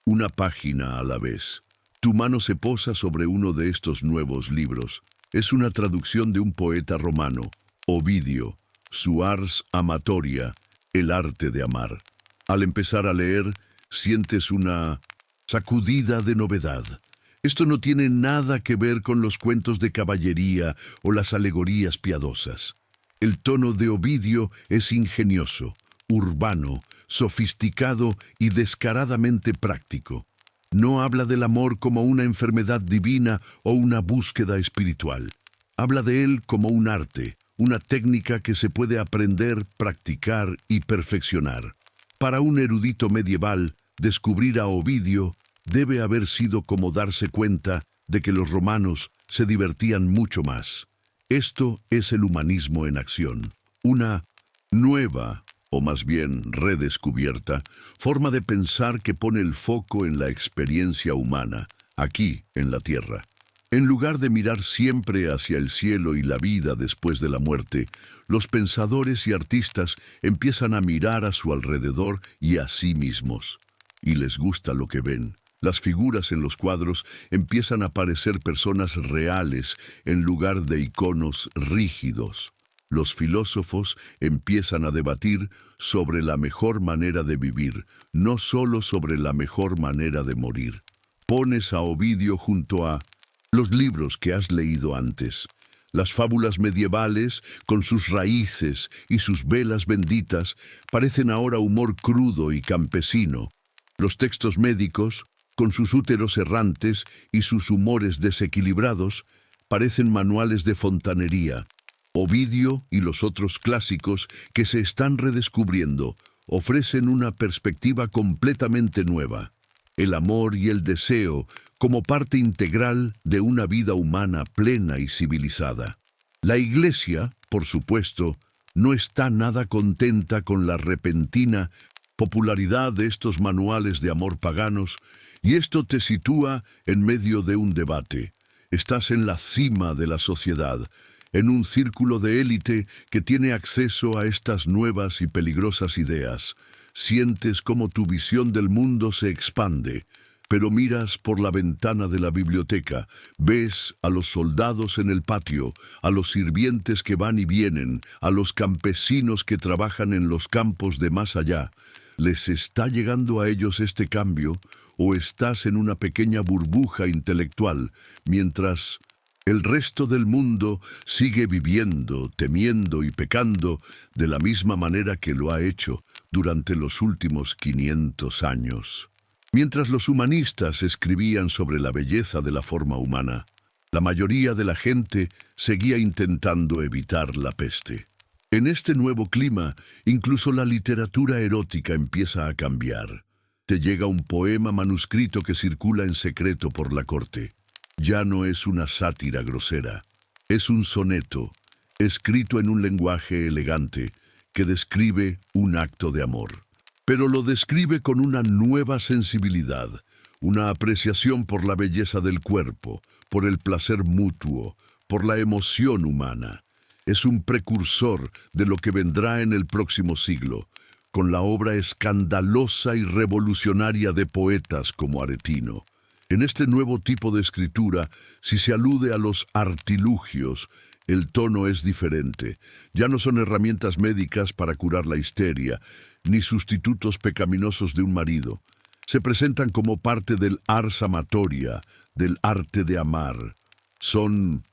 una página a la vez. Tu mano se posa sobre uno de estos nuevos libros. Es una traducción de un poeta romano, Ovidio, su Ars Amatoria, el arte de amar. Al empezar a leer, sientes una sacudida de novedad. Esto no tiene nada que ver con los cuentos de caballería o las alegorías piadosas. El tono de Ovidio es ingenioso, urbano, sofisticado y descaradamente práctico. No habla del amor como una enfermedad divina o una búsqueda espiritual. Habla de él como un arte, una técnica que se puede aprender, practicar y perfeccionar. Para un erudito medieval, descubrir a Ovidio debe haber sido como darse cuenta de que los romanos se divertían mucho más. Esto es el humanismo en acción, una nueva, o más bien redescubierta, forma de pensar que pone el foco en la experiencia humana, aquí, en la Tierra. En lugar de mirar siempre hacia el cielo y la vida después de la muerte, los pensadores y artistas empiezan a mirar a su alrededor y a sí mismos. Y les gusta lo que ven. Las figuras en los cuadros empiezan a parecer personas reales en lugar de iconos rígidos. Los filósofos empiezan a debatir sobre la mejor manera de vivir, no solo sobre la mejor manera de morir. Pones a Ovidio junto a los libros que has leído antes. Las fábulas medievales, con sus raíces y sus velas benditas, parecen ahora humor crudo y campesino. Los textos médicos, con sus úteros errantes y sus humores desequilibrados, parecen manuales de fontanería. Ovidio y los otros clásicos que se están redescubriendo ofrecen una perspectiva completamente nueva. El amor y el deseo como parte integral de una vida humana plena y civilizada. La Iglesia, por supuesto, no está nada contenta con la repentina popularidad de estos manuales de amor paganos, y esto te sitúa en medio de un debate. Estás en la cima de la sociedad, en un círculo de élite que tiene acceso a estas nuevas y peligrosas ideas. Sientes cómo tu visión del mundo se expande, pero miras por la ventana de la biblioteca, ves a los soldados en el patio, a los sirvientes que van y vienen, a los campesinos que trabajan en los campos de más allá. ¿Les está llegando a ellos este cambio, o estás en una pequeña burbuja intelectual, mientras el resto del mundo sigue viviendo, temiendo y pecando de la misma manera que lo ha hecho durante los últimos 500 años? Mientras los humanistas escribían sobre la belleza de la forma humana, la mayoría de la gente seguía intentando evitar la peste. En este nuevo clima, incluso la literatura erótica empieza a cambiar. Te llega un poema manuscrito que circula en secreto por la corte. Ya no es una sátira grosera, es un soneto, escrito en un lenguaje elegante, que describe un acto de amor. Pero lo describe con una nueva sensibilidad, una apreciación por la belleza del cuerpo, por el placer mutuo, por la emoción humana. Es un precursor de lo que vendrá en el próximo siglo, con la obra escandalosa y revolucionaria de poetas como Aretino. En este nuevo tipo de escritura, si se alude a los artilugios, el tono es diferente. Ya no son herramientas médicas para curar la histeria, ni sustitutos pecaminosos de un marido. Se presentan como parte del ars amatoria, del arte de amar. Son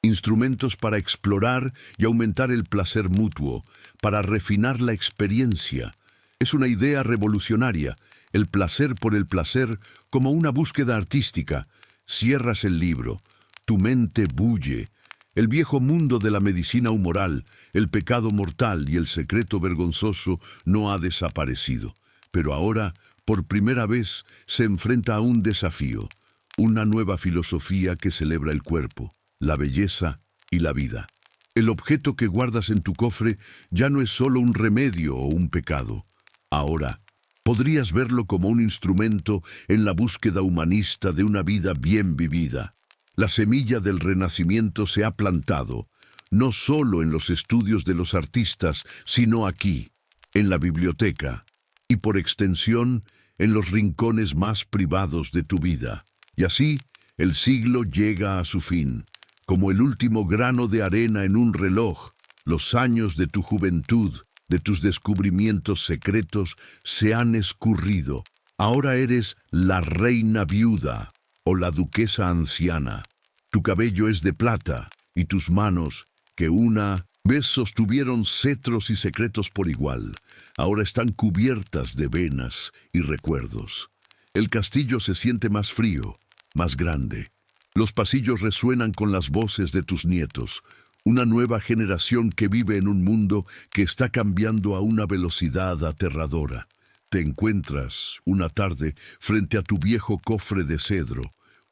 instrumentos para explorar y aumentar el placer mutuo, para refinar la experiencia. Es una idea revolucionaria, el placer por el placer como una búsqueda artística. Cierras el libro, tu mente bulle. El viejo mundo de la medicina humoral, el pecado mortal y el secreto vergonzoso no ha desaparecido, pero ahora, por primera vez, se enfrenta a un desafío, una nueva filosofía que celebra el cuerpo, la belleza y la vida. El objeto que guardas en tu cofre ya no es solo un remedio o un pecado. Ahora, podrías verlo como un instrumento en la búsqueda humanista de una vida bien vivida. La semilla del Renacimiento se ha plantado, no solo en los estudios de los artistas, sino aquí, en la biblioteca, y por extensión, en los rincones más privados de tu vida. Y así, el siglo llega a su fin. Como el último grano de arena en un reloj, los años de tu juventud, de tus descubrimientos secretos, se han escurrido. Ahora eres la reina viuda o la duquesa anciana. Tu cabello es de plata, y tus manos, que una vez sostuvieron cetros y secretos por igual, ahora están cubiertas de venas y recuerdos. El castillo se siente más frío, más grande. Los pasillos resuenan con las voces de tus nietos, una nueva generación que vive en un mundo que está cambiando a una velocidad aterradora. Te encuentras, una tarde, frente a tu viejo cofre de cedro.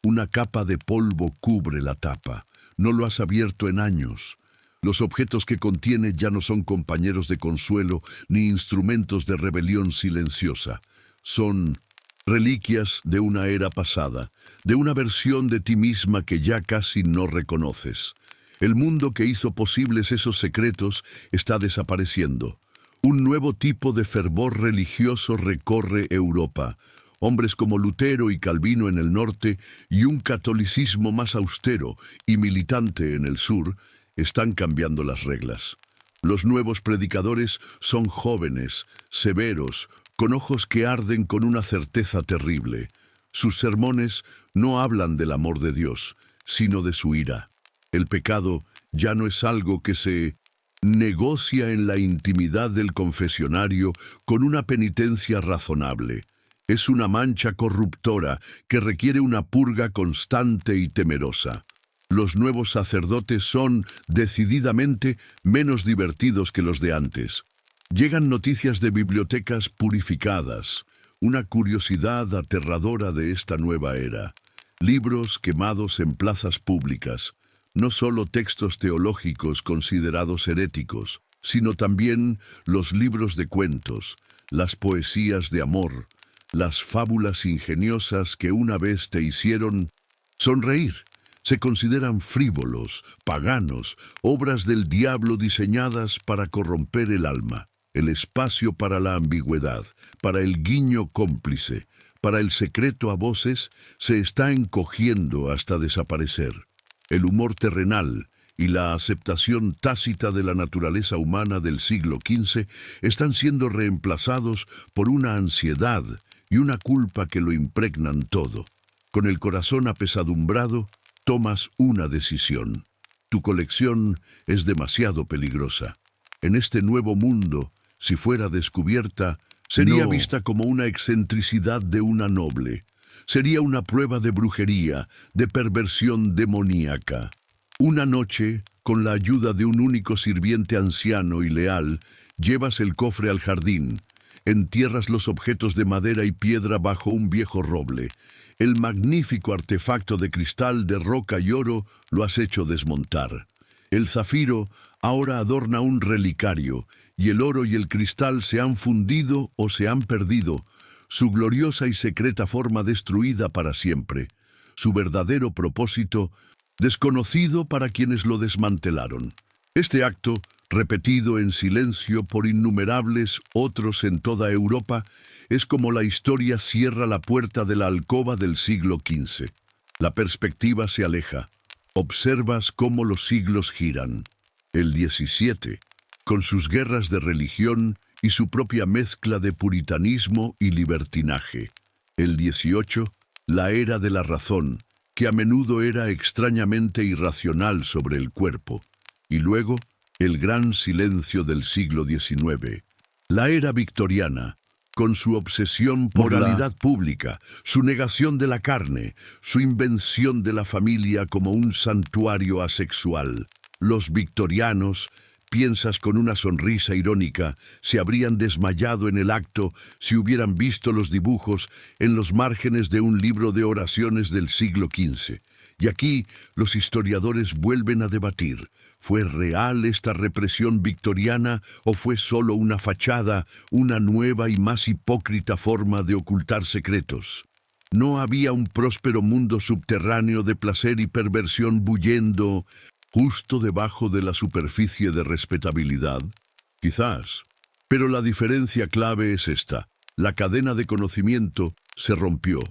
Una capa de polvo cubre la tapa. No lo has abierto en años. Los objetos que contiene ya no son compañeros de consuelo ni instrumentos de rebelión silenciosa. Son reliquias de una era pasada, de una versión de ti misma que ya casi no reconoces. El mundo que hizo posibles esos secretos está desapareciendo. Un nuevo tipo de fervor religioso recorre Europa. Hombres como Lutero y Calvino en el norte y un catolicismo más austero y militante en el sur están cambiando las reglas. Los nuevos predicadores son jóvenes, severos, con ojos que arden con una certeza terrible. Sus sermones no hablan del amor de Dios, sino de su ira. El pecado ya no es algo que se negocia en la intimidad del confesionario con una penitencia razonable. Es una mancha corruptora que requiere una purga constante y temerosa. Los nuevos sacerdotes son, decididamente, menos divertidos que los de antes. Llegan noticias de bibliotecas purificadas, una curiosidad aterradora de esta nueva era. Libros quemados en plazas públicas, no solo textos teológicos considerados heréticos, sino también los libros de cuentos, las poesías de amor, las fábulas ingeniosas que una vez te hicieron sonreír. Se consideran frívolos, paganos, obras del diablo diseñadas para corromper el alma, el espacio para la ambigüedad, para el guiño cómplice, para el secreto a voces, se está encogiendo hasta desaparecer. El humor terrenal y la aceptación tácita de la naturaleza humana del siglo XV están siendo reemplazados por una ansiedad y una culpa que lo impregnan todo. Con el corazón apesadumbrado, tomas una decisión. Tu colección es demasiado peligrosa. En este nuevo mundo, si fuera descubierta, sería vista como una excentricidad de una noble. Sería una prueba de brujería, de perversión demoníaca. Una noche, con la ayuda de un único sirviente anciano y leal, llevas el cofre al jardín. Entierras los objetos de madera y piedra bajo un viejo roble. El magnífico artefacto de cristal, de roca y oro lo has hecho desmontar. El zafiro ahora adorna un relicario, y el oro y el cristal se han fundido o se han perdido, su gloriosa y secreta forma destruida para siempre, su verdadero propósito desconocido para quienes lo desmantelaron. Este acto, repetido en silencio por innumerables otros en toda Europa, es como la historia cierra la puerta de la alcoba del siglo XV. La perspectiva se aleja. Observas cómo los siglos giran. El XVII, con sus guerras de religión y su propia mezcla de puritanismo y libertinaje. El XVIII, la era de la razón, que a menudo era extrañamente irracional sobre el cuerpo. Y luego, el gran silencio del siglo XIX. La era victoriana, con su obsesión por moralidad pública, su negación de la carne, su invención de la familia como un santuario asexual. Los victorianos, piensas con una sonrisa irónica, se habrían desmayado en el acto si hubieran visto los dibujos en los márgenes de un libro de oraciones del siglo XV. Y aquí los historiadores vuelven a debatir. ¿Fue real esta represión victoriana o fue solo una fachada, una nueva y más hipócrita forma de ocultar secretos? ¿No había un próspero mundo subterráneo de placer y perversión bullendo justo debajo de la superficie de respetabilidad? Quizás. Pero la diferencia clave es esta. La cadena de conocimiento se rompió.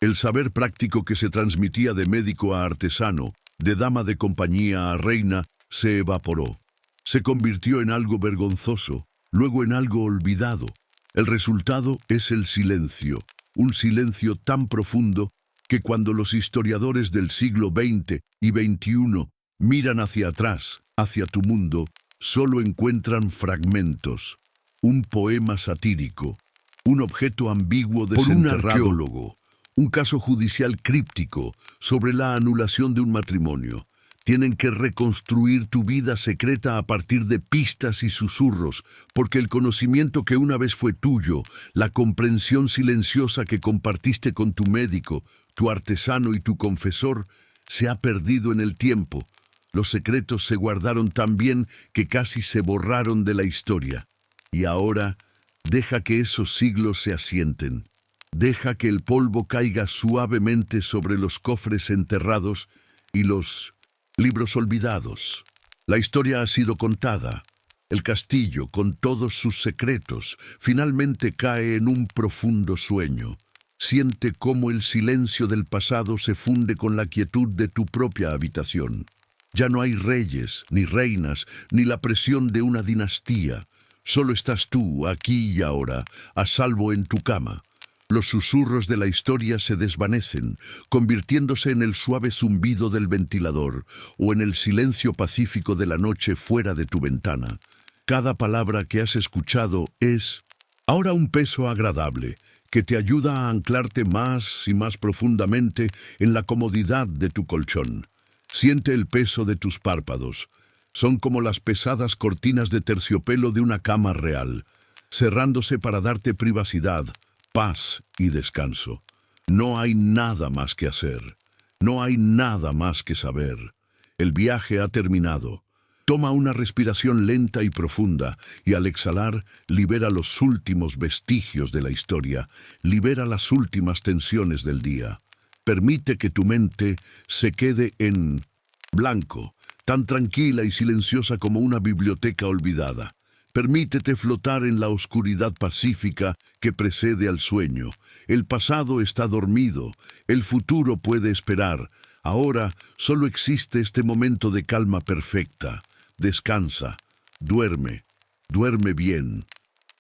El saber práctico que se transmitía de médico a artesano, de dama de compañía a reina, se evaporó. Se convirtió en algo vergonzoso, luego en algo olvidado. El resultado es el silencio, un silencio tan profundo que cuando los historiadores del siglo XX y XXI miran hacia atrás, hacia tu mundo, solo encuentran fragmentos, un poema satírico, un objeto ambiguo desenterrado, por un arqueólogo, un caso judicial críptico sobre la anulación de un matrimonio. Tienen que reconstruir tu vida secreta a partir de pistas y susurros, porque el conocimiento que una vez fue tuyo, la comprensión silenciosa que compartiste con tu médico, tu artesano y tu confesor, se ha perdido en el tiempo. Los secretos se guardaron tan bien que casi se borraron de la historia. Y ahora, deja que esos siglos se asienten. Deja que el polvo caiga suavemente sobre los cofres enterrados y los libros olvidados. La historia ha sido contada. El castillo, con todos sus secretos, finalmente cae en un profundo sueño. Siente cómo el silencio del pasado se funde con la quietud de tu propia habitación. Ya no hay reyes, ni reinas, ni la presión de una dinastía. Solo estás tú, aquí y ahora, a salvo en tu cama. Los susurros de la historia se desvanecen, convirtiéndose en el suave zumbido del ventilador o en el silencio pacífico de la noche fuera de tu ventana. Cada palabra que has escuchado es ahora un peso agradable que te ayuda a anclarte más y más profundamente en la comodidad de tu colchón. Siente el peso de tus párpados. Son como las pesadas cortinas de terciopelo de una cama real, cerrándose para darte privacidad, paz y descanso. No hay nada más que hacer. No hay nada más que saber. El viaje ha terminado. Toma una respiración lenta y profunda y al exhalar libera los últimos vestigios de la historia, libera las últimas tensiones del día. Permite que tu mente se quede en blanco, tan tranquila y silenciosa como una biblioteca olvidada. Permítete flotar en la oscuridad pacífica que precede al sueño. El pasado está dormido, el futuro puede esperar. Ahora solo existe este momento de calma perfecta. Descansa, duerme, duerme bien.